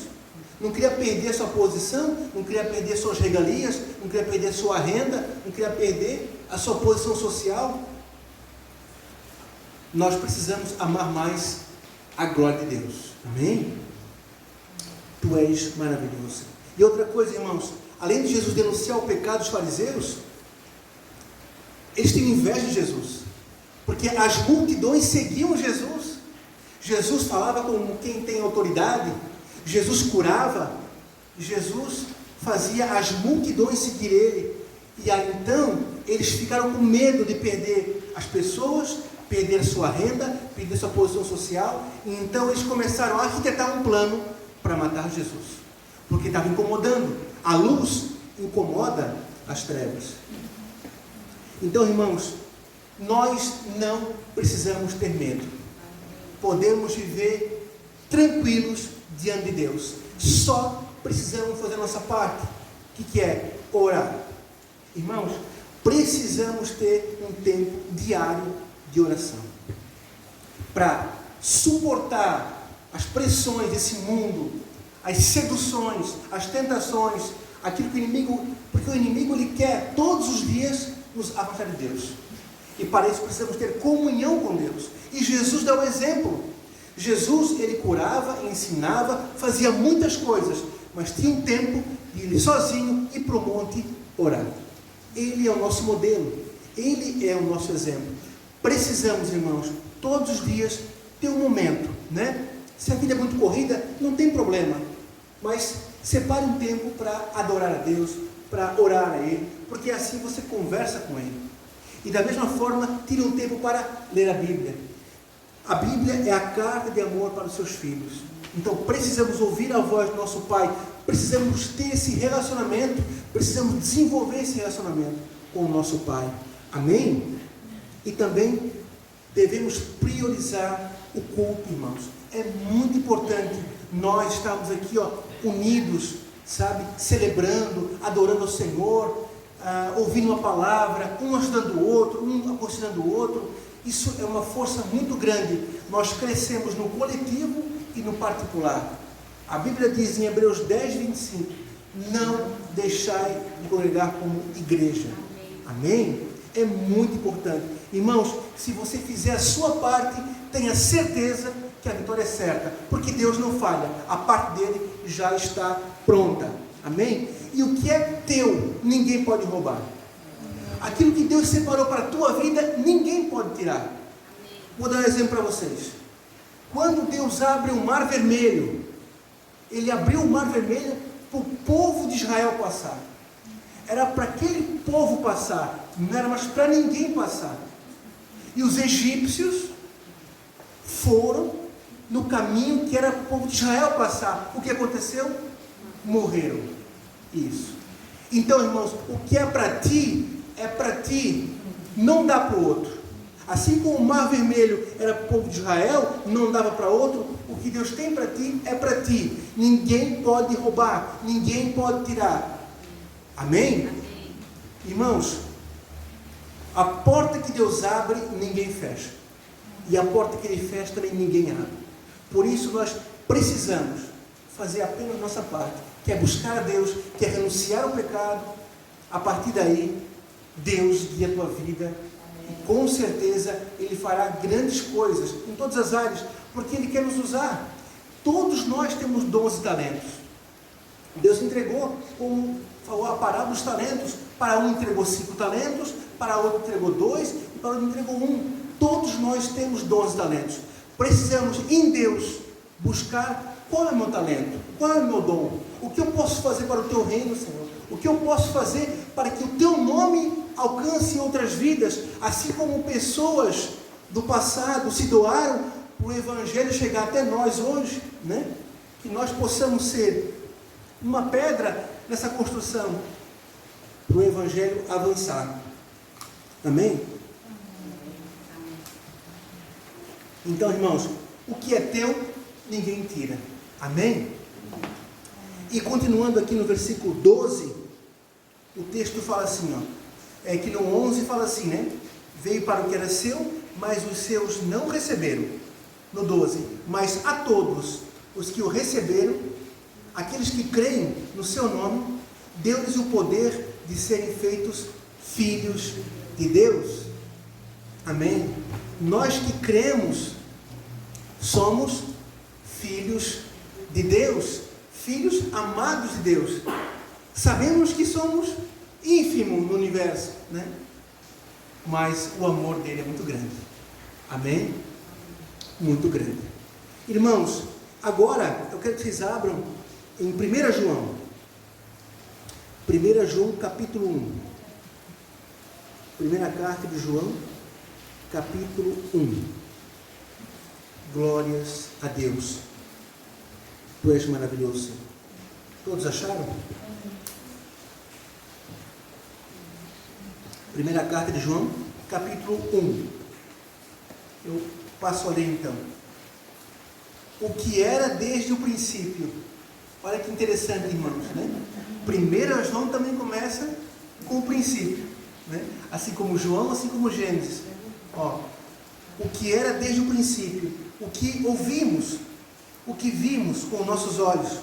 Não queria perder sua posição, não queria perder suas regalias, não queria perder sua renda, não queria perder a sua posição social. Nós precisamos amar mais a glória de Deus. Amém? Tu és maravilhoso. E outra coisa, irmãos, além de Jesus denunciar o pecado dos fariseus, eles tinham inveja de Jesus, porque as multidões seguiam Jesus. Jesus falava como quem tem autoridade, Jesus curava, Jesus fazia as multidões seguir Ele. E aí então, eles ficaram com medo de perder as pessoas, perder sua renda, perder sua posição social. E então eles começaram a arquitetar um plano para matar Jesus, porque estava incomodando. A luz incomoda as trevas. Então, irmãos, nós não precisamos ter medo. Podemos viver tranquilos diante de Deus. Só precisamos fazer a nossa parte. O que é? Orar. Irmãos, precisamos ter um tempo diário de oração para suportar as pressões desse mundo, as seduções, as tentações, aquilo que o inimigo, porque o inimigo ele quer todos os dias nos afastar de Deus. E para isso precisamos ter comunhão com Deus. E Jesus dá o exemplo. Jesus, ele curava, ensinava, fazia muitas coisas, mas tinha um tempo de ir sozinho e para o monte orar. Ele é o nosso modelo. Ele é o nosso exemplo. Precisamos, irmãos, todos os dias ter um momento, né? Se a vida é muito corrida, não tem problema. Mas separe um tempo para adorar a Deus, para orar a Ele, porque assim você conversa com Ele. E da mesma forma, tire um tempo para ler a Bíblia. A Bíblia é a carta de amor para os seus filhos. Então precisamos ouvir a voz do nosso Pai. Precisamos ter esse relacionamento. Precisamos desenvolver esse relacionamento com o nosso Pai. Amém? E também devemos priorizar o culto, irmãos. é muito importante nós estarmos aqui, unidos, sabe, celebrando, adorando ao Senhor, ouvindo uma palavra, um ajudando o outro, um aconselhando o outro. Isso é uma força muito grande. Nós crescemos no coletivo e no particular. A Bíblia diz em Hebreus 10, 25, não deixai de congregar como igreja. Amém? É muito importante. Irmãos, se você fizer a sua parte, tenha certeza que a vitória é certa, porque Deus não falha, a parte dele já está pronta. Amém? E o que é teu, ninguém pode roubar. Aquilo que Deus separou para a tua vida, ninguém pode tirar. Vou dar um exemplo para vocês. Quando Deus abre o Mar Vermelho, Ele abriu o Mar Vermelho para o povo de Israel passar. Era para aquele povo passar, não era mais para ninguém passar. E os egípcios foram no caminho que era para o povo de Israel passar. O que aconteceu? Morreram. Isso. Então, irmãos, o que é para ti, não dá para o outro. Assim como o Mar Vermelho era para o povo de Israel, não dava para outro, o que Deus tem para ti é para ti. Ninguém pode roubar, ninguém pode tirar. Amém? Irmãos, a porta que Deus abre, ninguém fecha. E a porta que Ele fecha também ninguém abre. Por isso nós precisamos fazer apenas a nossa parte, que é buscar a Deus, que é renunciar ao pecado. A partir daí, Deus guia a tua vida e com certeza Ele fará grandes coisas em todas as áreas, porque Ele quer nos usar. Todos nós temos dons e talentos. Deus entregou, como falou a parábola dos talentos, para um entregou 5 talentos, para outro entregou 2 e para outro entregou 1. Todos nós temos dons e talentos. Precisamos em Deus buscar qual é o meu talento, qual é o meu dom, o que eu posso fazer para o teu reino, Senhor, o que eu posso fazer para que o teu nome alcance outras vidas, assim como pessoas do passado se doaram para o Evangelho chegar até nós hoje, né? Que nós possamos ser uma pedra nessa construção para o Evangelho avançar. Amém? Então, irmãos, o que é teu, ninguém tira. Amém? E continuando aqui no versículo 12, o texto fala assim, que no 11 fala assim, né? Veio para o que era seu, mas os seus não receberam. No 12, mas a todos os que o receberam, aqueles que creem no seu nome, deu-lhes o poder de serem feitos filhos de Deus. Amém? Nós que cremos, somos filhos de Deus, filhos amados de Deus. Sabemos que somos ínfimos no universo, né? Mas o amor dele é muito grande. Amém? Muito grande. Irmãos, agora eu quero que vocês abram em 1 João. 1 João capítulo 1. Primeira carta de João, capítulo 1. Glórias a Deus. Tu és maravilhoso. Todos acharam? Primeira carta de João, capítulo 1. Eu passo a ler então. O que era desde o princípio. Olha que interessante, irmãos, né? 1 João também começa com o princípio, né? Assim como João, assim como Gênesis. O que era desde o princípio, o que ouvimos, o que vimos com nossos olhos,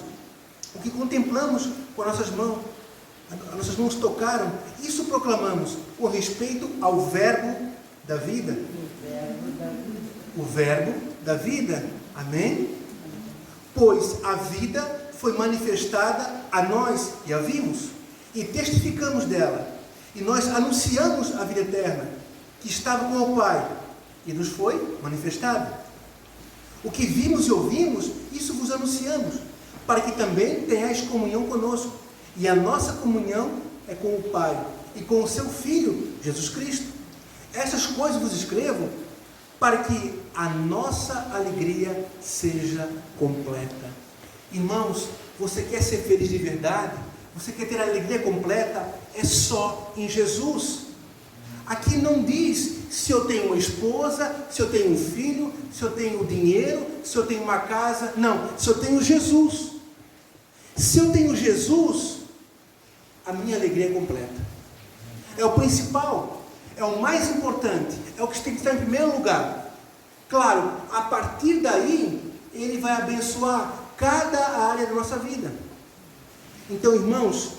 o que contemplamos com nossas mãos, as nossas mãos tocaram, isso proclamamos com respeito ao verbo da vida. O verbo da vida. Amém? Pois a vida foi manifestada a nós e a vimos, e testificamos dela, e nós anunciamos a vida eterna, que estava com o Pai, e nos foi manifestada. O que vimos e ouvimos, isso vos anunciamos, para que também tenhais comunhão conosco, e a nossa comunhão é com o Pai, e com o seu Filho, Jesus Cristo. Essas coisas vos escrevo, para que a nossa alegria seja completa. Irmãos, você quer ser feliz de verdade? Você quer ter a alegria completa? É só em Jesus. Aqui não diz se eu tenho uma esposa, se eu tenho um filho, se eu tenho dinheiro, se eu tenho uma casa. Não, se eu tenho Jesus. Se eu tenho Jesus, a minha alegria é completa. É o principal, é o mais importante, é o que tem que estar em primeiro lugar. Claro, a partir daí, Ele vai abençoar cada área da nossa vida. Então, irmãos,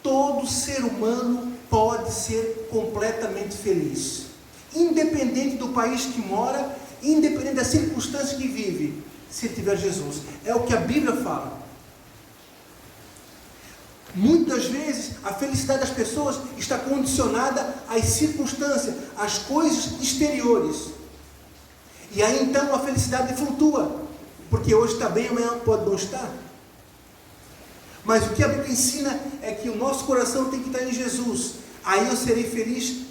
todo ser humano pode ser completamente feliz, independente do país que mora, independente das circunstâncias que vive, se tiver Jesus. É o que a Bíblia fala. Muitas vezes a felicidade das pessoas está condicionada às circunstâncias, às coisas exteriores. E aí então a felicidade flutua, porque hoje está bem, amanhã pode não estar. Mas o que a Bíblia ensina é que o nosso coração tem que estar em Jesus. Aí eu serei feliz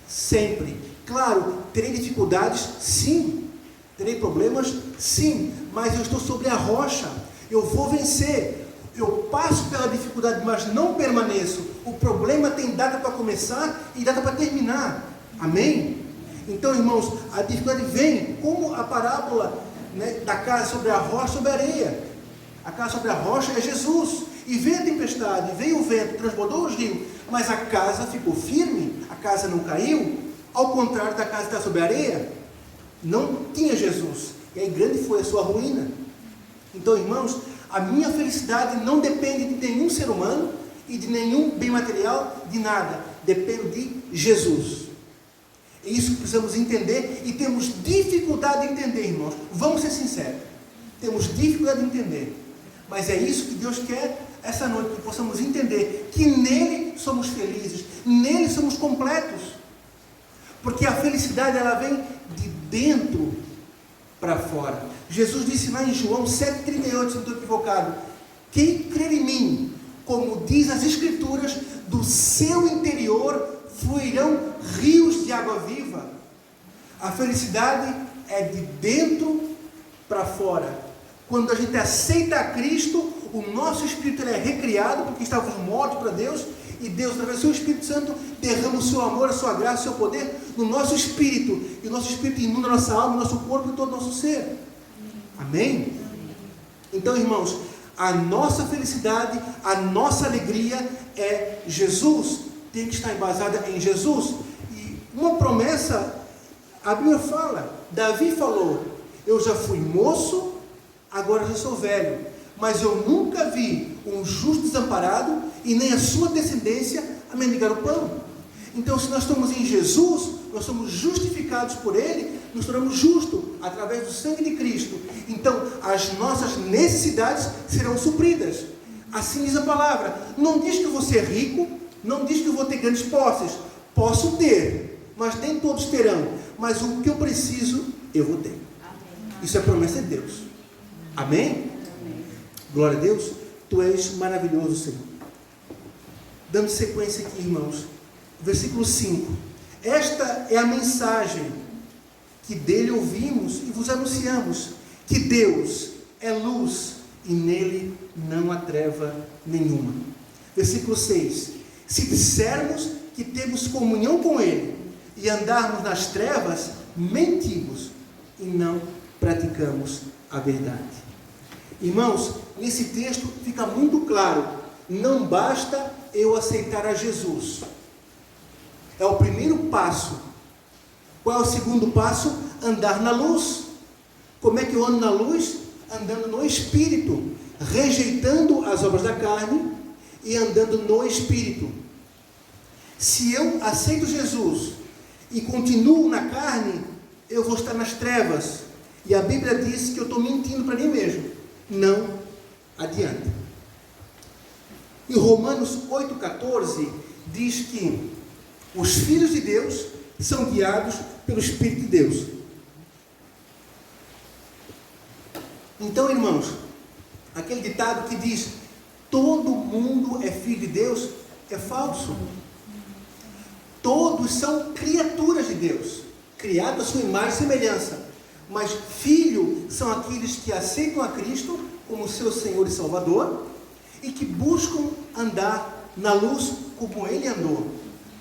sempre. Claro, terei dificuldades? Sim. Terei problemas? Sim. Mas eu estou sobre a rocha. Eu vou vencer. Eu passo pela dificuldade, mas não permaneço. O problema tem data para começar e data para terminar. Amém? Então, irmãos, a dificuldade vem como a parábola, né, da casa sobre a rocha, sobre a areia. A casa sobre a rocha é Jesus. E veio a tempestade, veio o vento, transbordou os rios, mas a casa ficou firme, a casa não caiu. Ao contrário da casa que está sobre a areia, não tinha Jesus. E aí grande foi a sua ruína. Então, irmãos, a minha felicidade não depende de nenhum ser humano e de nenhum bem material, de nada. Depende de Jesus. É isso que precisamos entender e temos dificuldade de entender, irmãos. Vamos ser sinceros. Temos dificuldade de entender. Mas é isso que Deus quer essa noite, que possamos entender que nele somos felizes, nele somos completos. Porque a felicidade, ela vem de dentro para fora. Jesus disse lá em João 7,38, se não estou equivocado: quem crer em mim, como diz as Escrituras, do seu interior fluirão rios de água viva. A felicidade é de dentro para fora. Quando a gente aceita a Cristo, o nosso espírito ele é recriado, porque estávamos mortos para Deus, e Deus, através do seu Espírito Santo, derrama o seu amor, a sua graça, o seu poder no nosso espírito, e o nosso espírito inunda a nossa alma, o nosso corpo e todo o nosso ser. Amém? Então, irmãos, a nossa felicidade, a nossa alegria é Jesus, tem que estar embasada em Jesus. E uma promessa, a Bíblia fala, Davi falou: eu já fui moço, agora já sou velho, mas eu nunca vi um justo desamparado e nem a sua descendência a mendigar o pão. Então, se nós estamos em Jesus, nós somos justificados por Ele, nos tornamos justos através do sangue de Cristo. Então, as nossas necessidades serão supridas. Assim diz a palavra. Não diz que eu vou ser rico, não diz que eu vou ter grandes posses. Posso ter, mas nem todos terão. Mas o que eu preciso, eu vou ter. Isso é promessa de Deus. Amém? Glória a Deus. Tu és maravilhoso, Senhor. Dando sequência aqui, irmãos. Versículo 5. Esta é a mensagem que dele ouvimos e vos anunciamos, que Deus é luz e nele não há treva nenhuma. Versículo 6. Se dissermos que temos comunhão com ele e andarmos nas trevas, mentimos e não praticamos a verdade. Irmãos, nesse texto fica muito claro: não basta eu aceitar a Jesus. É o primeiro passo. Qual é o segundo passo? Andar na luz. Como é que eu ando na luz? Andando no Espírito, rejeitando as obras da carne e andando no Espírito. Se eu aceito Jesus e continuo na carne, eu vou estar nas trevas. E a Bíblia diz que eu estou mentindo para mim mesmo. Não adianta. Em Romanos 8,14 diz que os filhos de Deus são guiados pelo Espírito de Deus. Então, irmãos, aquele ditado que diz todo mundo é filho de Deus é falso. Todos são criaturas de Deus, criados à sua imagem e semelhança. Mas filho são aqueles que aceitam a Cristo como seu Senhor e Salvador e que buscam andar na luz como Ele andou.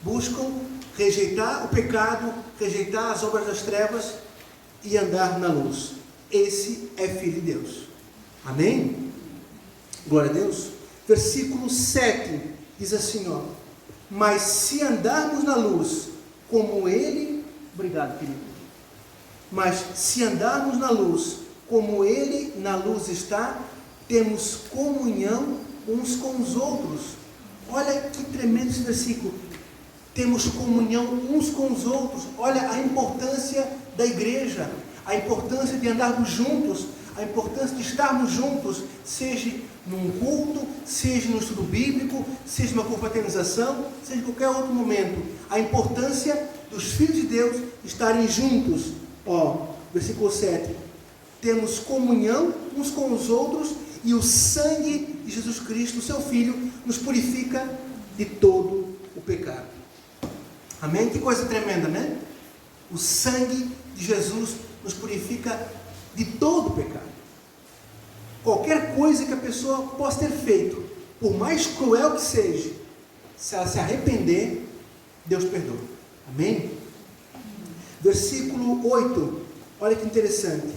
Buscam rejeitar o pecado, rejeitar as obras das trevas e andar na luz. Esse é filho de Deus. Amém? Glória a Deus. Versículo 7 diz assim, ó: mas se andarmos na luz, como Ele... Obrigado, querido. Mas se andarmos na luz, como Ele na luz está, temos comunhão uns com os outros. Olha que tremendo esse versículo. Temos comunhão uns com os outros. Olha a importância da igreja, a importância de andarmos juntos, a importância de estarmos juntos, seja num culto, seja no estudo bíblico, seja numa confraternização, seja em qualquer outro momento. A importância dos filhos de Deus estarem juntos. Ó, versículo 7. Temos comunhão uns com os outros e o sangue de Jesus Cristo, seu Filho, nos purifica de todo o pecado. Amém? Que coisa tremenda, né? O sangue de Jesus nos purifica de todo o pecado. Qualquer coisa que a pessoa possa ter feito, por mais cruel que seja, se ela se arrepender, Deus perdoa. Amém? Versículo 8, olha que interessante.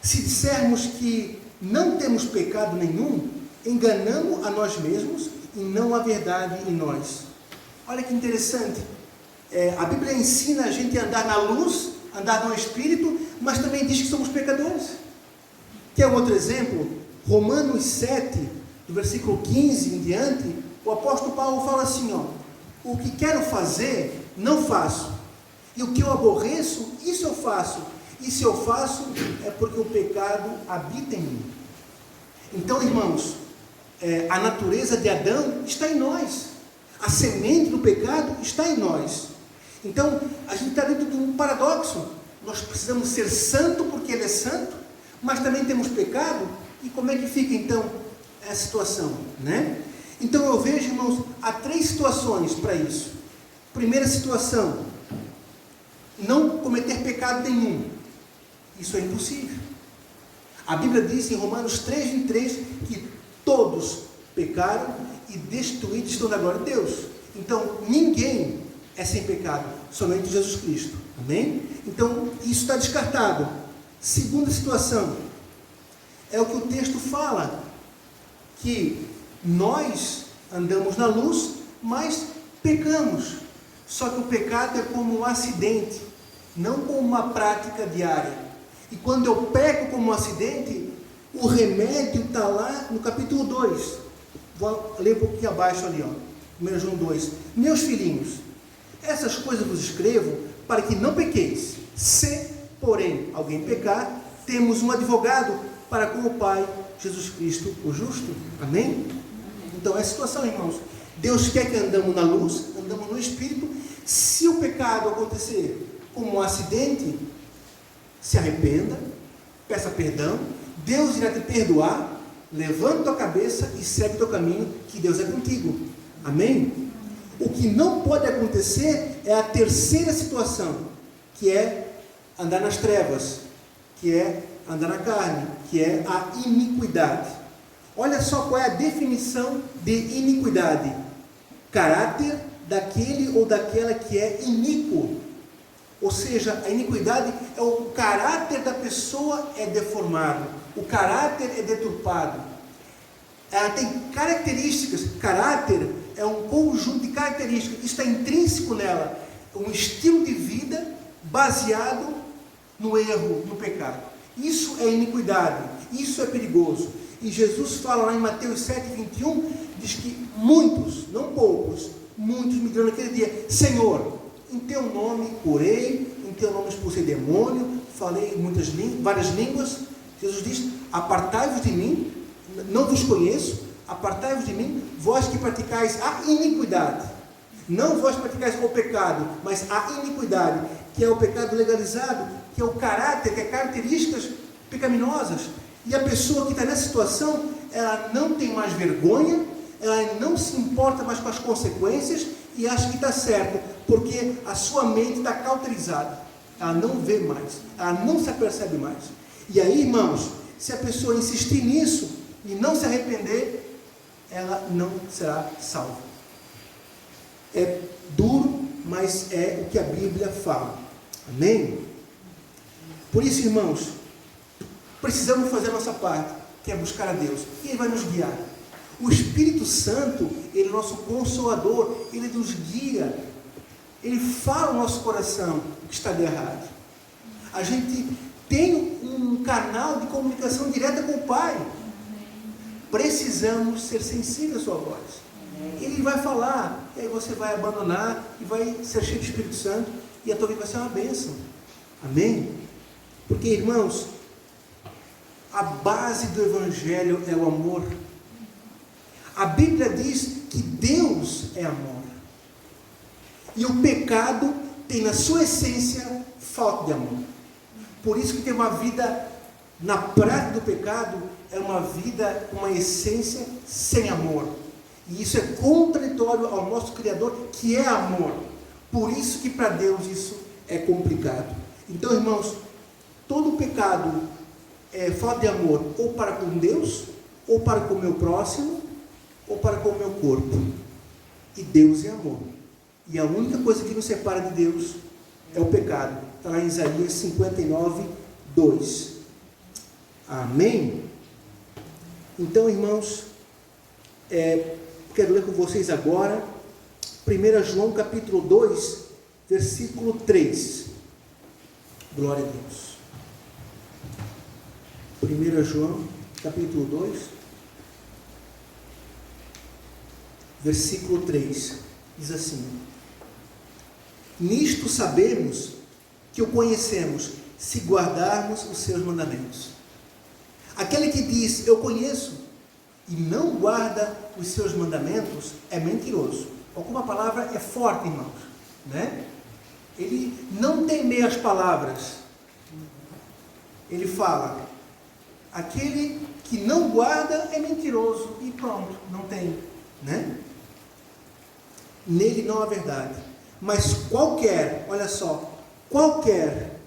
Se dissermos que não temos pecado nenhum, enganamos a nós mesmos e não há verdade em nós. Olha que interessante. A Bíblia ensina a gente a andar na luz, andar no Espírito, mas também diz que somos pecadores. Quer um outro exemplo? Romanos 7, do versículo 15 em diante, o apóstolo Paulo fala assim, ó: o que quero fazer, não faço, e o que eu aborreço, isso eu faço, e se eu faço, é porque o pecado habita em mim. Então, irmãos, a natureza de Adão está em nós, a semente do pecado está em nós. Então, a gente está dentro de um paradoxo. Nós precisamos ser santo porque Ele é santo, mas também temos pecado. E como é que fica então essa situação, né? Então eu vejo, irmãos, há 3 situações para isso. Primeira situação: não cometer pecado nenhum. Isso é impossível. A Bíblia diz em Romanos 3:3 que todos pecaram e destruídos estão da glória de Deus. Então ninguém é sem pecado, somente Jesus Cristo. Amém? Então isso está descartado. Segunda situação, é o que o texto fala, que nós andamos na luz, mas pecamos. Só que o pecado é como um acidente, não como uma prática diária. E quando eu peco como um acidente, o remédio está lá no capítulo 2. Vou ler um pouquinho abaixo ali, ó. 1 João 2. Meus filhinhos, essas coisas vos escrevo para que não pequeis. Se, porém, alguém pecar, temos um advogado para com o Pai, Jesus Cristo, o justo. Amém? Então, é a situação, irmãos. Deus quer que andamos na luz, andamos no Espírito. Se o pecado acontecer como um acidente, se arrependa, peça perdão, Deus irá te perdoar, levanta tua cabeça e segue teu caminho, que Deus é contigo. Amém? O que não pode acontecer é a terceira situação, que é andar nas trevas, que é andar na carne, que é a iniquidade. Olha só qual é a definição de iniquidade: caráter daquele ou daquela que é iníquo. Ou seja, a iniquidade é o caráter da pessoa é deformado, o caráter é deturpado. Ela tem características. Caráter é um conjunto de características, está intrínseco nela, um estilo de vida baseado no erro, no pecado. Isso é iniquidade, isso é perigoso. E Jesus fala lá em Mateus 7:21, diz que muitos, não poucos, muitos me dirão naquele dia: Senhor, em teu nome curei, em teu nome expulsei demônio, falei várias línguas. Jesus diz: apartai-vos de mim, não vos conheço, apartai-vos de mim, vós que praticais a iniquidade. Não vós praticais o pecado, mas a iniquidade, que é o pecado legalizado, que é o caráter, que é características pecaminosas. E a pessoa que está nessa situação, ela não tem mais vergonha, ela não se importa mais com as consequências e acha que está certo, porque a sua mente está cauterizada, ela não vê mais, ela não se apercebe mais. E aí, irmãos, se a pessoa insistir nisso e não se arrepender, ela não será salva. É duro, mas é o que a Bíblia fala. Amém? Por isso, irmãos, precisamos fazer a nossa parte, que é buscar a Deus, e Ele vai nos guiar. O Espírito Santo, Ele é nosso Consolador, Ele nos guia, Ele fala no nosso coração o que está de errado. A gente tem um canal de comunicação direta com o Pai. Precisamos ser sensíveis à sua voz. Ele vai falar, e aí você vai abandonar e vai ser cheio do Espírito Santo, e a tua vida vai ser uma bênção. Amém? Porque, irmãos, a base do Evangelho é o amor. A Bíblia diz que Deus é amor. E o pecado tem na sua essência falta de amor. Por isso que ter uma vida na prática do pecado é uma vida com uma essência sem amor. E isso é contraditório ao nosso Criador, que é amor. Por isso que para Deus isso é complicado. Então, irmãos, todo pecado é falta de amor, ou para com Deus, ou para com o meu próximo, ou para com o meu corpo. E Deus é amor. E a única coisa que nos separa de Deus é o pecado. Está lá em Isaías 59, 2. Amém? Então, irmãos, quero ler com vocês agora 1 João capítulo 2, versículo 3. Glória a Deus. 1 João capítulo 2, versículo 3. Diz assim: nisto sabemos que o conhecemos, se guardarmos os seus mandamentos. Aquele que diz, eu conheço, e não guarda os seus mandamentos, é mentiroso. Alguma palavra é forte, irmãos, né? Ele não tem meias palavras. Ele fala, aquele que não guarda é mentiroso, e pronto, não tem, né? Nele não há verdade. Mas qualquer, olha só, qualquer,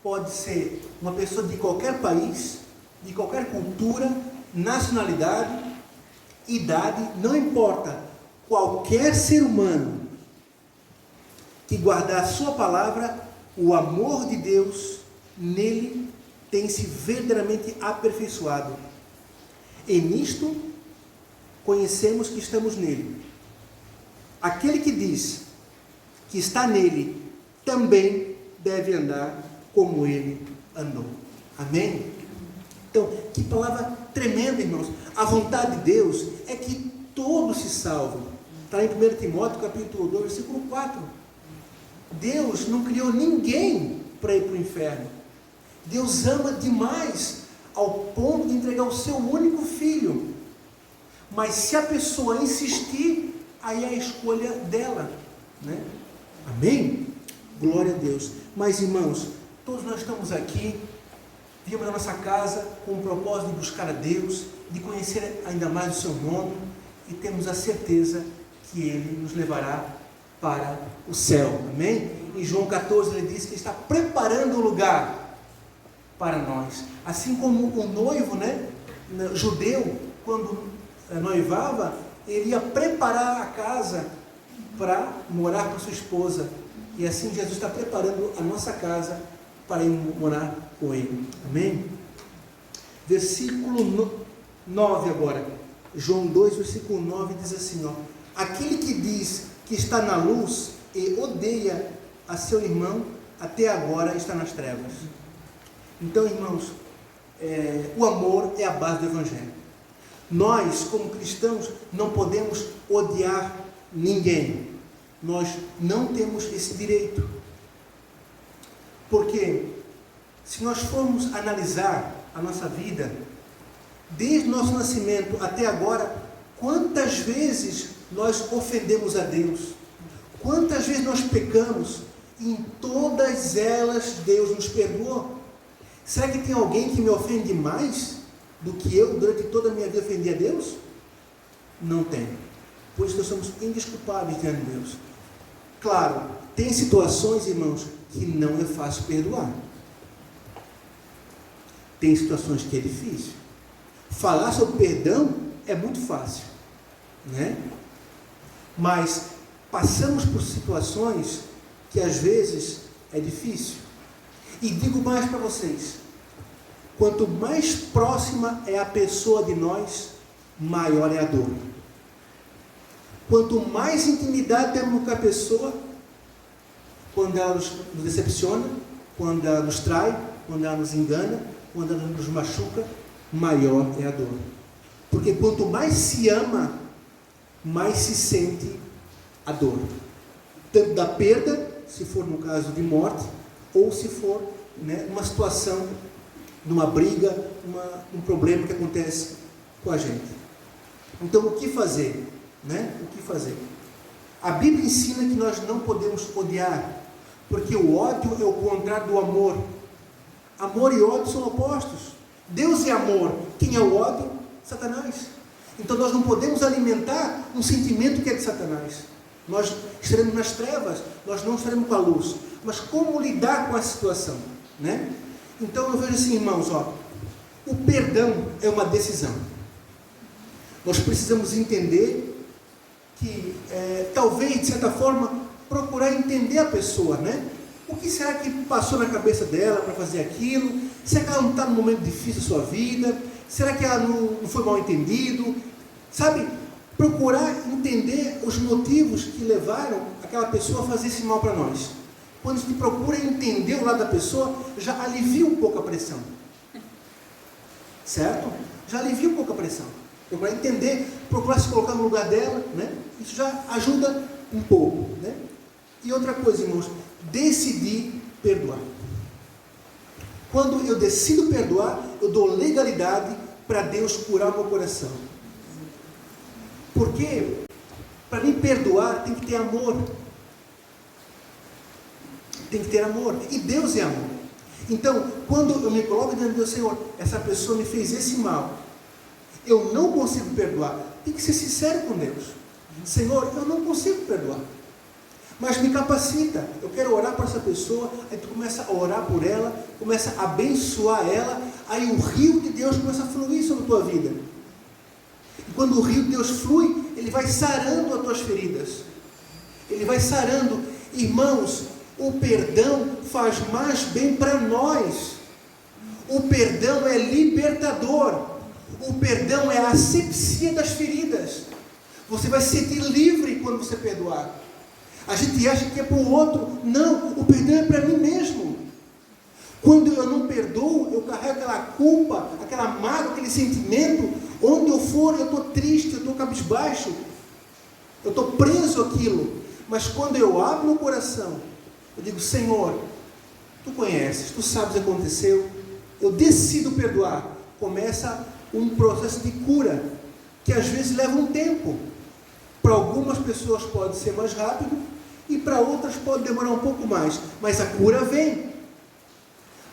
pode ser uma pessoa de qualquer país, de qualquer cultura, nacionalidade, idade, não importa, qualquer ser humano que guardar a sua palavra, o amor de Deus nele tem se verdadeiramente aperfeiçoado. E nisto conhecemos que estamos nele. Aquele que diz que está nele também deve andar como ele andou. Amém? Então, que palavra tremenda, irmãos. A vontade de Deus é que todos se salvem. Está em 1 Timóteo capítulo 2, versículo 4. Deus não criou ninguém para ir para o inferno. Deus ama demais ao ponto de entregar o seu único filho. Mas se a pessoa insistir, aí é a escolha dela, né? Amém? Glória a Deus. Mas, irmãos, todos nós estamos aqui, viemos da nossa casa com o propósito de buscar a Deus, de conhecer ainda mais o seu nome, e temos a certeza que Ele nos levará para o céu. Amém? Em João 14 ele diz que está preparando o lugar para nós. Assim como o noivo, né, judeu, quando noivava, ele ia preparar a casa para morar com sua esposa. E assim Jesus está preparando a nossa casa para ir morar com Ele. Amém? Versículo 9 agora. João 2, versículo 9 diz assim, ó: aquele que diz que está na luz e odeia a seu irmão, até agora está nas trevas. Então, irmãos, o amor é a base do Evangelho. Nós, como cristãos, não podemos odiar ninguém. Nós não temos esse direito. Porque, se nós formos analisar a nossa vida, desde o nosso nascimento até agora, quantas vezes nós ofendemos a Deus? Quantas vezes nós pecamos? E em todas elas Deus nos perdoou. Será que tem alguém que me ofende mais do que eu durante toda a minha vida ofendi a Deus? Não tem. Por isso nós somos indesculpáveis diante de Deus. Claro, tem situações, irmãos, que não é fácil perdoar. Tem situações que é difícil. Falar sobre perdão é muito fácil, né? Mas passamos por situações que às vezes é difícil. E digo mais para vocês, quanto mais próxima é a pessoa de nós, maior é a dor. Quanto mais intimidade temos com a pessoa, quando ela nos decepciona, quando ela nos trai, quando ela nos engana, quando ela nos machuca, maior é a dor. Porque quanto mais se ama, mais se sente a dor. Tanto da perda, se for no caso de morte, ou se for, né, uma situação, numa briga, um problema que acontece com a gente. Então, o que fazer? Né? O que fazer? A Bíblia ensina que nós não podemos odiar, porque o ódio é o contrário do amor. Amor e ódio são opostos. Deus é amor. Quem é o ódio? Satanás. Então nós não podemos alimentar um sentimento que é de Satanás. Nós estaremos nas trevas, nós não estaremos com a luz. Mas como lidar com a situação? Né? Então eu vejo assim, irmãos, o perdão é uma decisão. Nós precisamos entender que, talvez, de certa forma, procurar entender a pessoa, né? O que será que passou na cabeça dela para fazer aquilo? Será que ela não está num momento difícil da sua vida? Será que ela não foi mal entendido? Sabe, procurar entender os motivos que levaram aquela pessoa a fazer esse mal para nós. Quando a gente procura entender o lado da pessoa, já alivia um pouco a pressão. Certo? Já alivia um pouco a pressão. Procurar entender, procurar se colocar no lugar dela, né? Isso já ajuda um pouco, né? E outra coisa, irmãos, decidir perdoar. Quando eu decido perdoar, eu dou legalidade para Deus curar o meu coração. Porque para mim perdoar tem que ter amor. Tem que ter amor. E Deus é amor. Então, quando eu me coloco diante de Deus, Senhor, essa pessoa me fez esse mal, eu não consigo perdoar. Tem que ser sincero com Deus. Senhor, eu não consigo perdoar. Mas me capacita. Eu quero orar para essa pessoa. Aí tu começa a orar por ela, começa a abençoar ela. Aí o rio de Deus começa a fluir sobre a tua vida. E quando o rio de Deus flui, ele vai sarando as tuas feridas. Ele vai sarando. Irmãos, o perdão faz mais bem para nós. O perdão é libertador. O perdão é a asepsia das feridas. Você vai se sentir livre quando você perdoar. A gente acha que é para o outro. Não, o perdão é para mim mesmo. Quando eu não perdoo, eu carrego aquela culpa, aquela mágoa, aquele sentimento. Onde eu for, eu estou triste, eu estou cabisbaixo. Eu estou preso àquilo. Mas quando eu abro meu coração, eu digo, Senhor, tu conheces, tu sabes o que aconteceu. Eu decido perdoar. Começa um processo de cura, que às vezes leva um tempo. Para algumas pessoas pode ser mais rápido, e para outras pode demorar um pouco mais, mas a cura vem.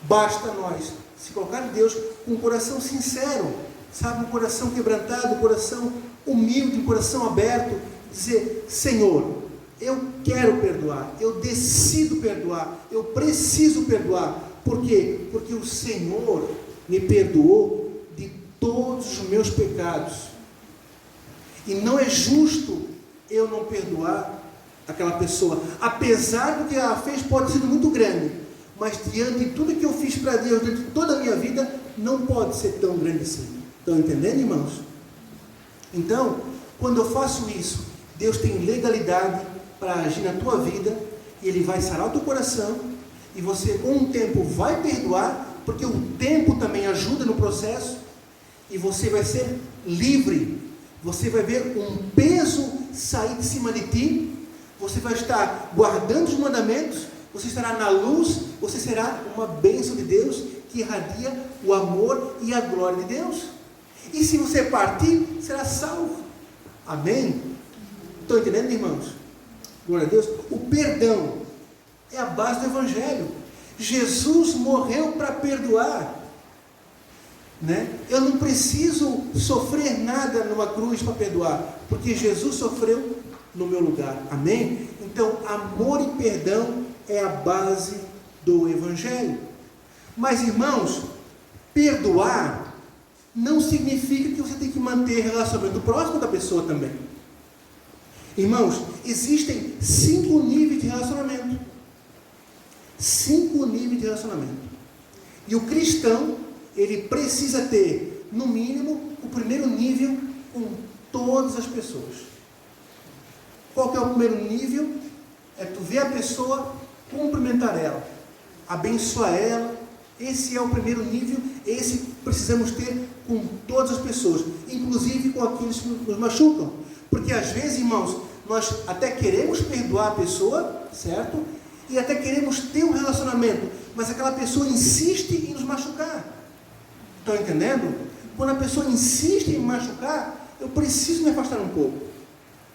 Basta nós se colocar em Deus com um coração sincero, sabe, um coração quebrantado, um coração humilde, um coração aberto, dizer, Senhor, eu quero perdoar, eu decido perdoar, eu preciso perdoar. Por quê? Porque o Senhor me perdoou de todos os meus pecados. E não é justo eu não perdoar aquela pessoa. Apesar do que ela fez pode ser muito grande. Mas diante de tudo que eu fiz para Deus, durante toda a minha vida, não pode ser tão grande assim. Estão entendendo, irmãos? Então, quando eu faço isso, Deus tem legalidade para agir na tua vida. E Ele vai sarar o teu coração. E você, com o tempo, vai perdoar. Porque o tempo também ajuda no processo. E você vai ser livre. Você vai ver um peso sair de cima de ti. Você vai estar guardando os mandamentos. Você estará na luz. Você será uma bênção de Deus que irradia o amor e a glória de Deus. E se você partir, será salvo. Amém? Estão entendendo, irmãos? Glória a Deus. O perdão é a base do Evangelho. Jesus morreu para perdoar. Né? Eu não preciso sofrer nada numa cruz para perdoar, porque Jesus sofreu no meu lugar. Amém? Então, amor e perdão é a base do Evangelho. Mas, irmãos, perdoar não significa que você tem que manter relacionamento próximo da pessoa também. Irmãos, existem 5 níveis de relacionamento. 5 níveis de relacionamento. E o cristão, ele precisa ter, no mínimo, o primeiro nível com todas as pessoas. Qual que é o primeiro nível? É tu ver a pessoa, cumprimentar ela, abençoar ela. Esse é o primeiro nível, esse precisamos ter com todas as pessoas, inclusive com aqueles que nos machucam. Porque às vezes, irmãos, nós até queremos perdoar a pessoa, certo? E até queremos ter um relacionamento, mas aquela pessoa insiste em nos machucar. Estão entendendo? Quando a pessoa insiste em me machucar, eu preciso me afastar um pouco,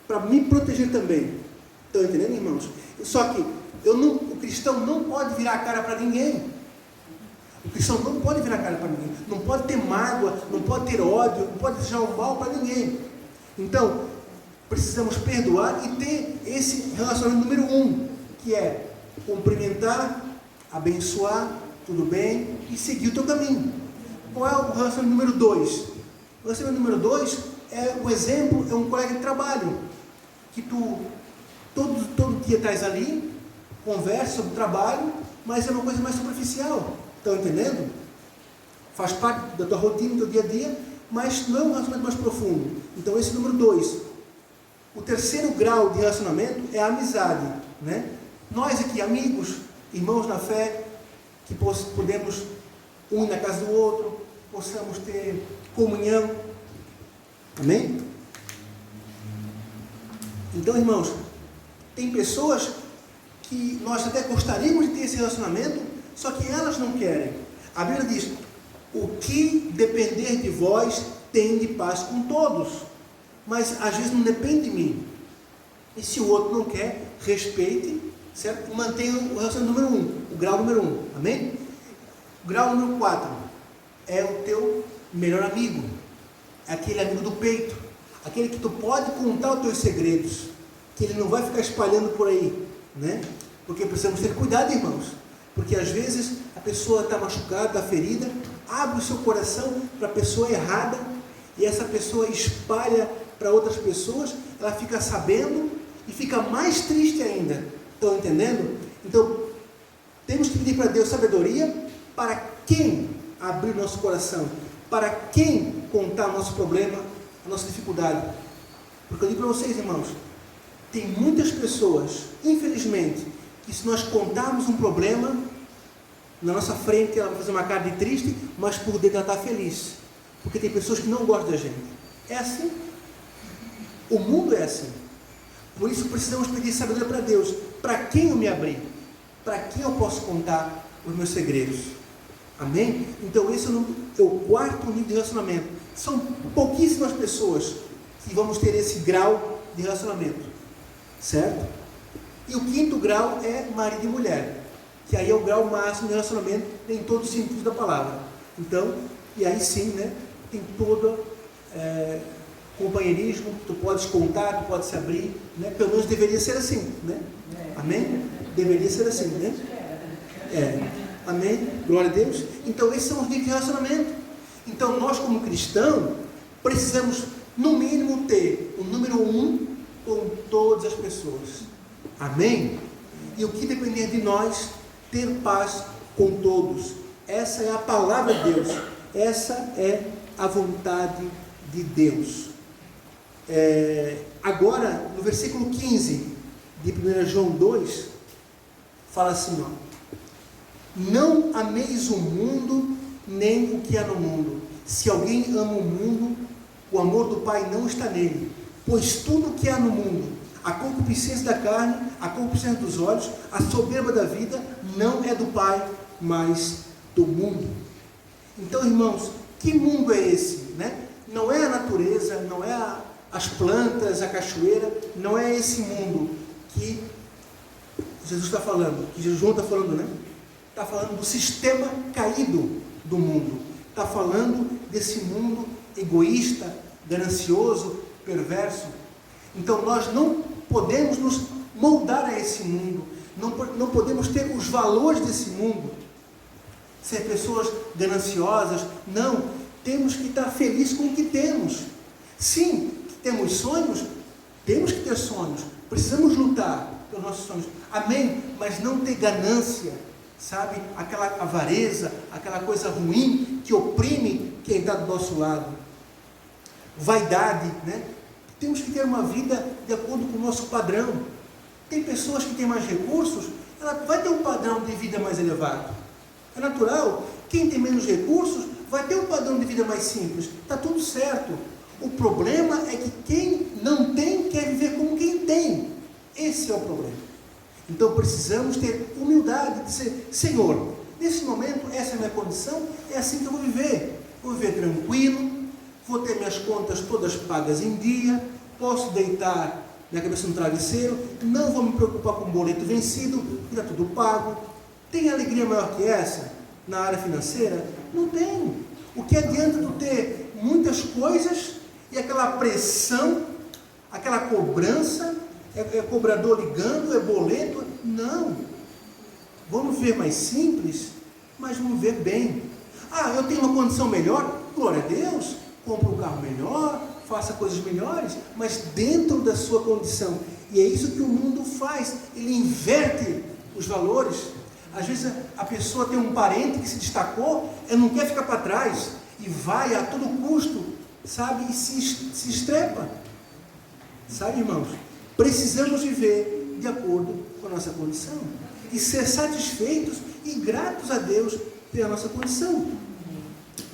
para me proteger também. Estão entendendo, irmãos? Só que o cristão não pode virar a cara para ninguém. O cristão não pode virar a cara para ninguém. Não pode ter mágoa, não pode ter ódio, não pode desejar o mal para ninguém. Então, precisamos perdoar e ter esse relacionamento número 1, que é cumprimentar, abençoar, tudo bem, e seguir o teu caminho. Qual é o relacionamento número 2? O relacionamento número 2 é o exemplo, é um colega de trabalho, que tu todo dia estás ali, conversa sobre o trabalho, mas é uma coisa mais superficial. Estão entendendo? Faz parte da tua rotina, do teu dia a dia, mas não é um relacionamento mais profundo. Então esse é o número 2. O terceiro grau de relacionamento é a amizade, né? Nós aqui, amigos, irmãos na fé, que podemos um ir na casa do outro, possamos ter comunhão. Amém? Então, irmãos, tem pessoas que nós até gostaríamos de ter esse relacionamento, só que elas não querem. A Bíblia diz: o que depender de vós, tende paz com todos. Mas às vezes não depende de mim. E se o outro não quer, respeite, certo? Mantenha o relacionamento número 1, o grau número 1. Amém? O grau número 4 é o teu melhor amigo. É aquele amigo do peito. Aquele que tu pode contar os teus segredos, que ele não vai ficar espalhando por aí, né? Porque precisamos ter cuidado, irmãos. Porque às vezes a pessoa está machucada, está ferida, abre o seu coração para a pessoa errada, e essa pessoa espalha para outras pessoas, ela fica sabendo e fica mais triste ainda. Estão entendendo? Então, temos que pedir para Deus sabedoria para quem abrir nosso coração, para quem contar o nosso problema, a nossa dificuldade. Porque eu digo para vocês, irmãos, tem muitas pessoas, infelizmente, que se nós contarmos um problema, na nossa frente ela vai fazer uma cara de triste, mas por dentro ela está feliz. Porque tem pessoas que não gostam da gente. É assim. O mundo é assim. Por isso precisamos pedir sabedoria para Deus. Para quem eu me abrir? Para quem eu posso contar os meus segredos? Amém? Então esse é o 4º nível de relacionamento. São pouquíssimas pessoas que vamos ter esse grau de relacionamento. Certo? E o 5º grau é marido e mulher, que aí é o grau máximo de relacionamento em todos os sentidos da palavra. Então, e aí sim, né, tem todo companheirismo, tu podes contar, tu podes se abrir, né? Pelo menos deveria ser assim, né? Amém? Deveria ser assim, né? Amém? Glória a Deus. Então esses são os níveis de relacionamento. Então nós como cristãos precisamos no mínimo ter o número 1 com todas as pessoas. Amém? E o que depender de nós, ter paz com todos. Essa é a palavra de Deus. Essa é a vontade de Deus. Agora, no versículo 15 de 1 João 2, fala assim, ó: não ameis o mundo, nem o que há no mundo. Se alguém ama o mundo, o amor do Pai não está nele. Pois tudo o que há no mundo, a concupiscência da carne, a concupiscência dos olhos, a soberba da vida, não é do Pai, mas do mundo. Então, irmãos, que mundo é esse, né? Não é a natureza, não é as plantas, a cachoeira, não é esse mundo que Jesus está falando, que João está falando, né? Está falando do sistema caído do mundo. Está falando desse mundo egoísta, ganancioso, perverso. Então nós não podemos nos moldar a esse mundo, não podemos ter os valores desse mundo, ser pessoas gananciosas. Não, temos que estar felizes com o que temos. Sim, temos sonhos, Temos que ter sonhos, precisamos lutar pelos nossos sonhos, amém? Mas não ter ganância, sabe? Aquela avareza, aquela coisa ruim que oprime quem está do nosso lado. Vaidade, né? Temos que ter uma vida de acordo com o nosso padrão. Tem pessoas que têm mais recursos, ela vai ter um padrão de vida mais elevado. É natural. Quem tem menos recursos vai ter um padrão de vida mais simples. Está tudo certo. O problema é que quem não tem quer viver como quem tem. Esse é o problema. Então precisamos ter humildade de dizer: Senhor, nesse momento, essa é a minha condição, é assim que eu vou viver. Vou viver tranquilo, vou ter minhas contas todas pagas em dia, posso deitar minha cabeça no travesseiro, não vou me preocupar com o boleto vencido, porque está tudo pago. Tem alegria maior que essa na área financeira? Não tem. O que adianta tu ter muitas coisas e aquela pressão, aquela cobrança, é cobrador ligando, é boleto? Não. Vamos ver mais simples, mas vamos ver bem. Ah, eu tenho uma condição melhor? Glória a Deus, compra um carro melhor, faça coisas melhores, mas dentro da sua condição. E é isso que o mundo faz, ele inverte os valores. Às vezes a pessoa tem um parente que se destacou, ela não quer ficar para trás, e vai a todo custo, sabe, e se estrepa. Sabe, irmãos, precisamos viver de acordo com a nossa condição, e ser satisfeitos e gratos a Deus pela nossa condição.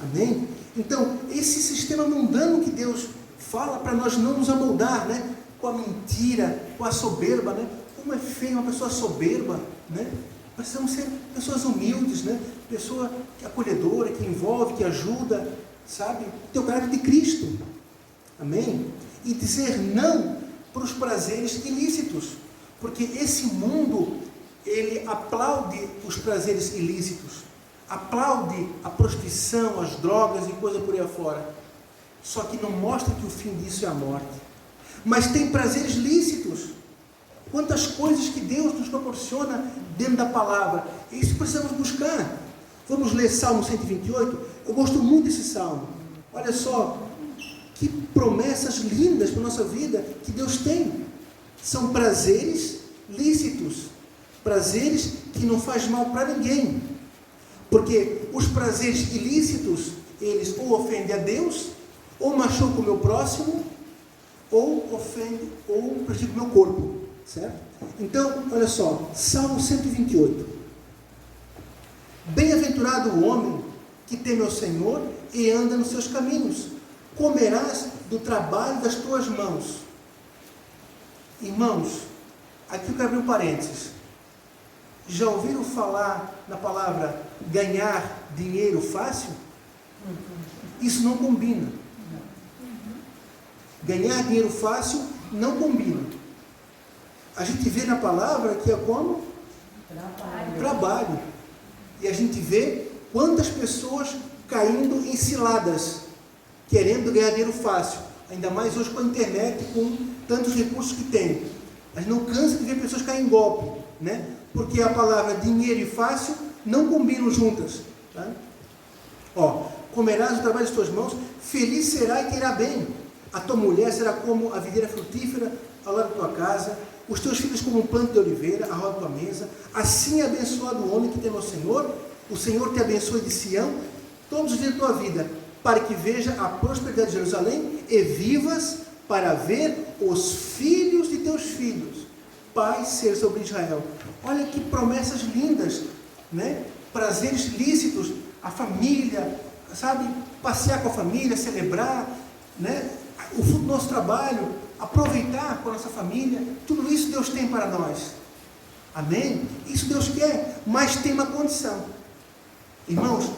Amém? Então, esse sistema mundano que Deus fala para nós não nos amoldar, né? Com a mentira, com a soberba, né? Como é feio uma pessoa soberba, né? Precisamos ser pessoas humildes, né? Pessoa acolhedora, que envolve, que ajuda, sabe? Ter o caráter de Cristo. Amém? E dizer não para os prazeres ilícitos, porque esse mundo, ele aplaude os prazeres ilícitos, aplaude a prostituição, as drogas e coisa por aí afora, só que não mostra que o fim disso é a morte. Mas tem prazeres lícitos. Quantas coisas que Deus nos proporciona dentro da palavra. Isso precisamos buscar. Vamos ler Salmo 128. Eu gosto muito desse salmo. Olha só, que promessas lindas para a nossa vida que Deus tem. São prazeres lícitos, prazeres que não faz mal para ninguém, porque os prazeres ilícitos, eles ou ofendem a Deus, ou machucam o meu próximo, ou ofendem, ou prejudicam o meu corpo, certo? Então, olha só, Salmo 128. Bem-aventurado o homem que teme ao Senhor e anda nos seus caminhos, comerás do trabalho das tuas mãos. Irmãos, aqui eu quero abrir um parênteses. Já ouviram falar na palavra ganhar dinheiro fácil? Isso não combina. Ganhar dinheiro fácil não combina. A gente vê na palavra que é como? Trabalho. E a gente vê quantas pessoas caindo em ciladas, querendo ganhar dinheiro fácil. Ainda mais hoje com a internet, com tantos recursos que tem. A gente não cansa de ver pessoas caírem em golpe, né? Porque a palavra dinheiro e fácil não combinam juntas. Tá? Ó, comerás o trabalho das tuas mãos, feliz será e te irá bem. A tua mulher será como a videira frutífera ao lado da tua casa, os teus filhos como um planto de oliveira à roda da tua mesa. Assim é abençoado o homem que teme ao Senhor. O Senhor te abençoe de Sião todos os dias da tua vida, para que veja a prosperidade de Jerusalém e vivas para ver os filhos de teus filhos, paz ser sobre Israel. Olha que promessas lindas, né? Prazeres lícitos, a família, sabe? Passear com a família, celebrar, né? O fruto do nosso trabalho, aproveitar com a nossa família, tudo isso Deus tem para nós. Amém? Isso Deus quer, mas tem uma condição. Irmãos,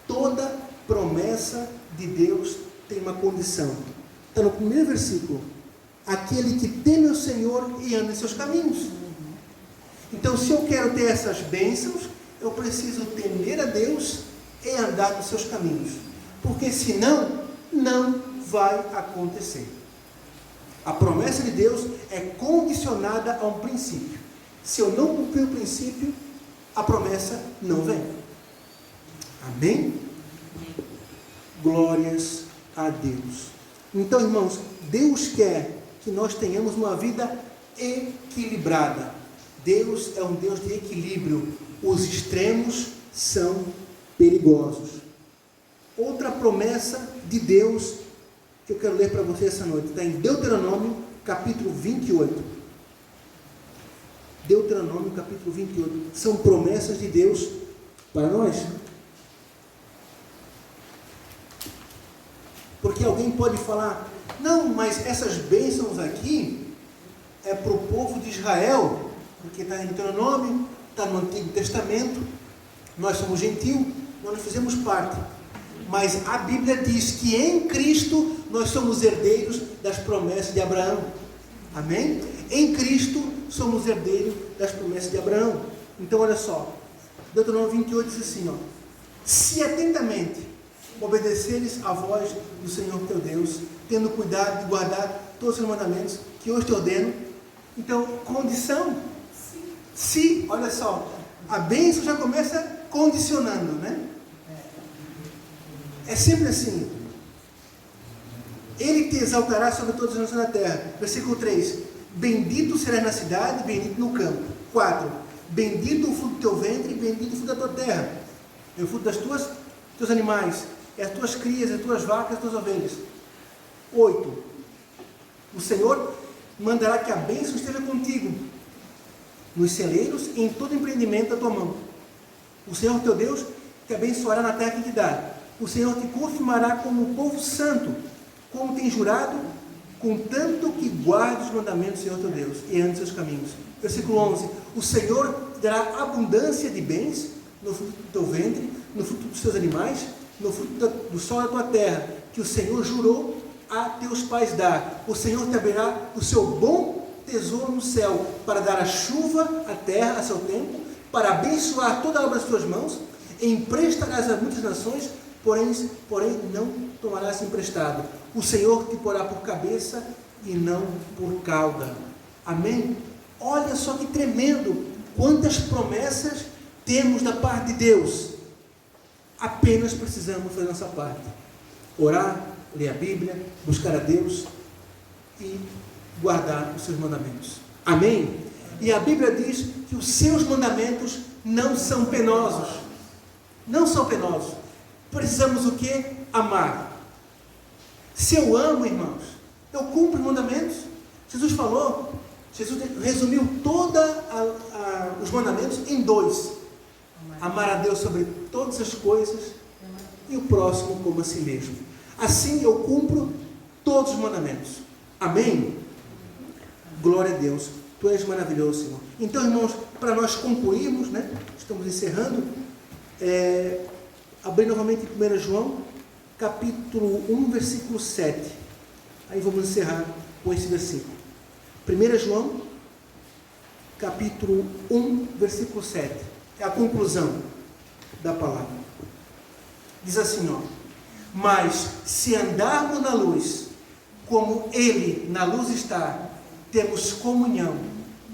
toda promessa de Deus tem uma condição. Está no primeiro versículo. Aquele que teme o Senhor e anda em seus caminhos. Então, se eu quero ter essas bênçãos, eu preciso temer a Deus e andar nos seus caminhos. Porque senão, não vai acontecer. A promessa de Deus é condicionada a um princípio. Se eu não cumprir o princípio, a promessa não vem. Amém? Glórias a Deus. Então, irmãos, Deus quer que nós tenhamos uma vida equilibrada. Deus é um Deus de equilíbrio. Os extremos são perigosos. Outra promessa de Deus que eu quero ler para você essa noite está em Deuteronômio, capítulo 28. Deuteronômio, capítulo 28. São promessas de Deus para nós. Porque alguém pode falar, não, mas essas bênçãos aqui é para o povo de Israel, porque está em Deuteronômio, está no Antigo Testamento, nós somos gentios, nós não fizemos parte. Mas a Bíblia diz que em Cristo nós somos herdeiros das promessas de Abraão. Amém? Em Cristo somos herdeiros das promessas de Abraão. Então olha só, Deuteronômio 28 diz assim, ó, se atentamente obedeceres à voz do Senhor teu Deus, tendo cuidado de guardar todos os mandamentos que hoje te ordeno. Então, condição, se, olha só, a bênção já começa condicionando, né? É sempre assim. Ele te exaltará sobre todas as nações da terra. Versículo 3. Bendito serás na cidade, bendito no campo. 4. Bendito o fruto do teu ventre, bendito o fruto da tua terra. É o fruto das teus animais, é as tuas crias, as tuas vacas, as tuas ovelhas. 8. O Senhor mandará que a bênção esteja contigo, nos celeiros e em todo empreendimento da tua mão. O Senhor teu Deus te abençoará na terra que te dá. O Senhor te confirmará como um povo santo, como tem jurado, contanto que guarde os mandamentos do Senhor teu Deus e ande seus caminhos. Versículo 11. O Senhor te dará abundância de bens no fruto do teu ventre, no fruto dos teus animais, no fruto do sol da tua terra, que o Senhor jurou a teus pais dar. O Senhor te abrirá o seu bom tesouro no céu, para dar a chuva à terra a seu tempo, para abençoar toda a obra das tuas mãos. Emprestarás a muitas nações, porém não tomarás emprestado. O Senhor te porá por cabeça e não por cauda. Amém? Olha só que tremendo, quantas promessas temos da parte de Deus. Apenas precisamos fazer nossa parte. Orar, ler a Bíblia, buscar a Deus e guardar os seus mandamentos. Amém? E a Bíblia diz que os seus mandamentos não são penosos. Não são penosos. Precisamos o quê? Amar. Se eu amo, irmãos, eu cumpro os mandamentos. Jesus falou, Jesus resumiu todos os mandamentos em 2. Amar a Deus sobre todas as coisas e o próximo como a si mesmo. Assim eu cumpro todos os mandamentos. Amém? Glória a Deus. Tu és maravilhoso, Senhor. Então, irmãos, para nós concluirmos, né? Estamos encerrando. Abrir novamente em 1 João, capítulo 1, versículo 7. Aí vamos encerrar com esse versículo. 1 João, capítulo 1, versículo 7. É a conclusão da palavra. Diz assim, ó. Mas se andarmos na luz, como Ele na luz está, temos comunhão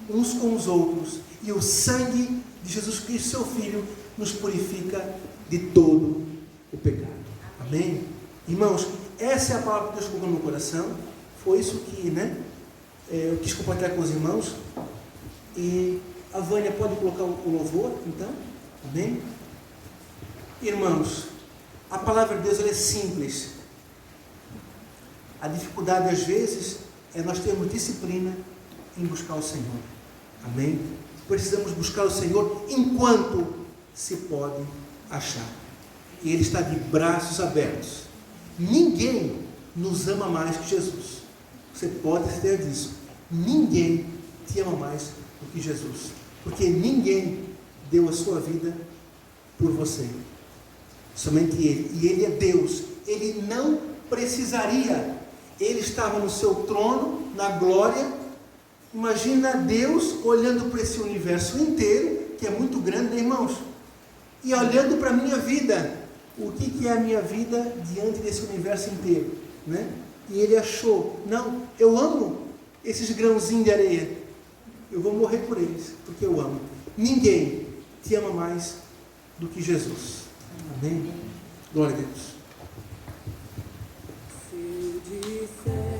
uns com os outros, e o sangue de Jesus Cristo, seu Filho, nos purifica de todo o pecado. Amém? Irmãos, essa é a palavra que Deus colocou no meu coração. Foi isso que, eu quis compartilhar com os irmãos. E a Vânia pode colocar o louvor, então? Amém? Irmãos, a palavra de Deus ela é simples. A dificuldade às vezes é nós termos disciplina em buscar o Senhor. Amém? Precisamos buscar o Senhor enquanto se pode achar. E Ele está de braços abertos. Ninguém nos ama mais que Jesus. Você pode ter disso. Ninguém te ama mais do que Jesus. Porque ninguém deu a sua vida por você. Somente Ele. E Ele é Deus. Ele não precisaria. Ele estava no seu trono, na glória. Imagina Deus olhando para esse universo inteiro, que é muito grande, né, irmãos? E olhando para a minha vida. O que é a minha vida diante desse universo inteiro, né? E Ele achou, não, eu amo esses grãozinhos de areia. Eu vou morrer por eles, porque eu amo. Ninguém te ama mais do que Jesus. Amém? Glória a Deus. Se eu disser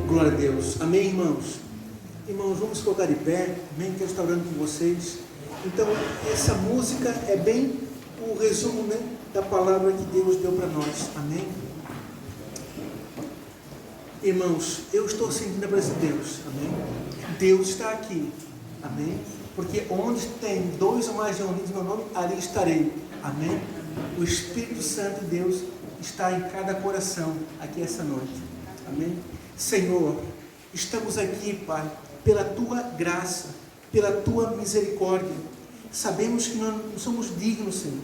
Glória a Deus. Amém, irmãos? Irmãos, vamos colocar de pé. Amém? Quero estar orando com vocês. Então, essa música é bem o resumo, né, da palavra que Deus deu para nós. Amém? Irmãos, eu estou sentindo a presença de Deus. Amém? Deus está aqui. Amém? Porque onde tem 2 ou mais reunidos em meu nome, ali estarei. Amém? O Espírito Santo de Deus está em cada coração aqui essa noite. Amém? Senhor, estamos aqui, Pai, pela Tua graça, pela Tua misericórdia. Sabemos que nós não somos dignos, Senhor.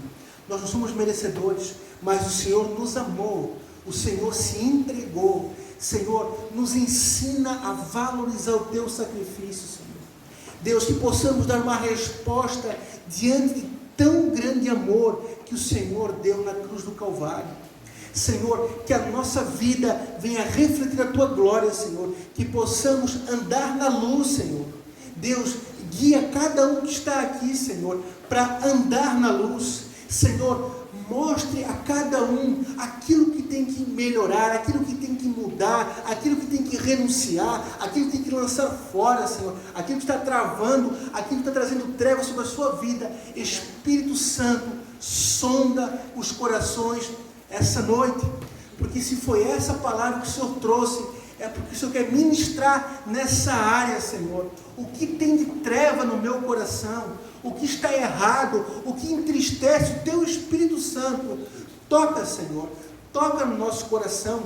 Nós não somos merecedores, mas o Senhor nos amou. O Senhor se entregou. Senhor, nos ensina a valorizar o Teu sacrifício, Senhor. Deus, que possamos dar uma resposta diante de tão grande amor que o Senhor deu na cruz do Calvário. Senhor, que a nossa vida venha refletir a Tua glória, Senhor. Que possamos andar na luz, Senhor. Deus, guia cada um que está aqui, Senhor, para andar na luz. Senhor, mostre a cada um aquilo que tem que melhorar, aquilo que tem que mudar, aquilo que tem que renunciar, aquilo que tem que lançar fora, Senhor, aquilo que está travando, aquilo que está trazendo trevas sobre a sua vida. Espírito Santo, sonda os corações essa noite, porque se foi essa palavra que o Senhor trouxe, é porque o Senhor quer ministrar nessa área, Senhor. O que tem de treva no meu coração, o que está errado, o que entristece o Teu Espírito Santo, toca, Senhor, toca no nosso coração.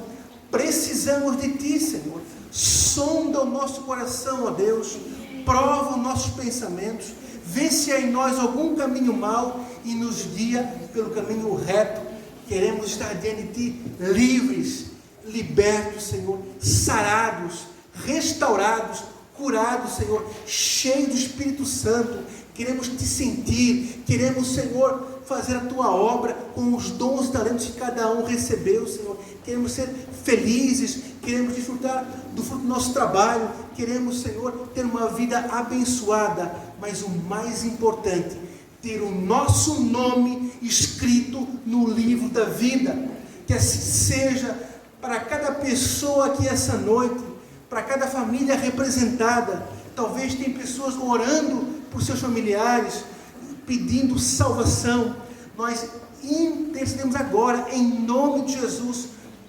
Precisamos de Ti, Senhor. Sonda o nosso coração, ó Deus, prova os nossos pensamentos, vê se há em nós algum caminho mau e nos guia pelo caminho reto. Queremos estar diante de Ti livres, libertos, Senhor, sarados, restaurados, curados, Senhor, cheios do Espírito Santo. Queremos Te sentir, queremos, Senhor, fazer a Tua obra com os dons e talentos que cada um recebeu, Senhor. Queremos ser felizes, queremos desfrutar do fruto do nosso trabalho, queremos, Senhor, ter uma vida abençoada, mas o mais importante, ter o nosso nome escrito no livro da vida. Que assim seja para cada pessoa aqui essa noite, para cada família representada. Talvez tem pessoas orando por seus familiares, pedindo salvação. Nós intercedemos agora, em nome de Jesus.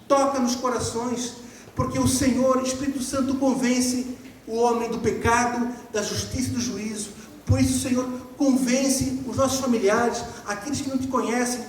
Toca nos corações, porque o Senhor, Espírito Santo, convence o homem do pecado, da justiça e do juízo. Por isso, Senhor, convence os nossos familiares, aqueles que não Te conhecem,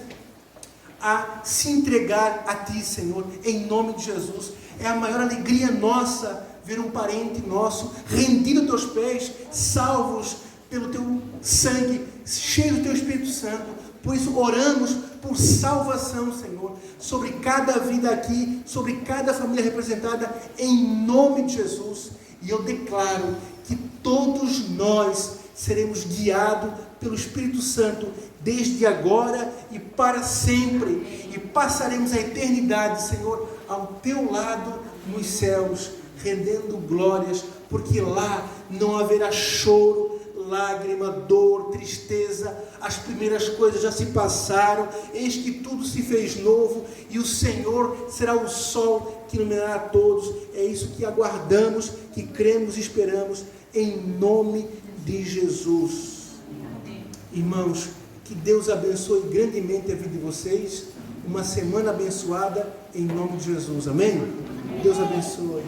a se entregar a Ti, Senhor, em nome de Jesus. É a maior alegria nossa ver um parente nosso rendido aos Teus pés, salvos pelo Teu sangue, cheio do Teu Espírito Santo. Por isso oramos por salvação, Senhor, sobre cada vida aqui, sobre cada família representada, em nome de Jesus. E eu declaro que todos nós seremos guiados pelo Espírito Santo desde agora e para sempre, e passaremos a eternidade, Senhor, ao Teu lado nos céus, rendendo glórias, porque lá não haverá choro, lágrima, dor, tristeza. As primeiras coisas já se passaram, eis que tudo se fez novo, e o Senhor será o sol que iluminará a todos. É isso que aguardamos, que cremos e esperamos, em nome de Jesus. Irmãos, que Deus abençoe grandemente a vida de vocês. Uma semana abençoada, em nome de Jesus. Amém? Deus abençoe.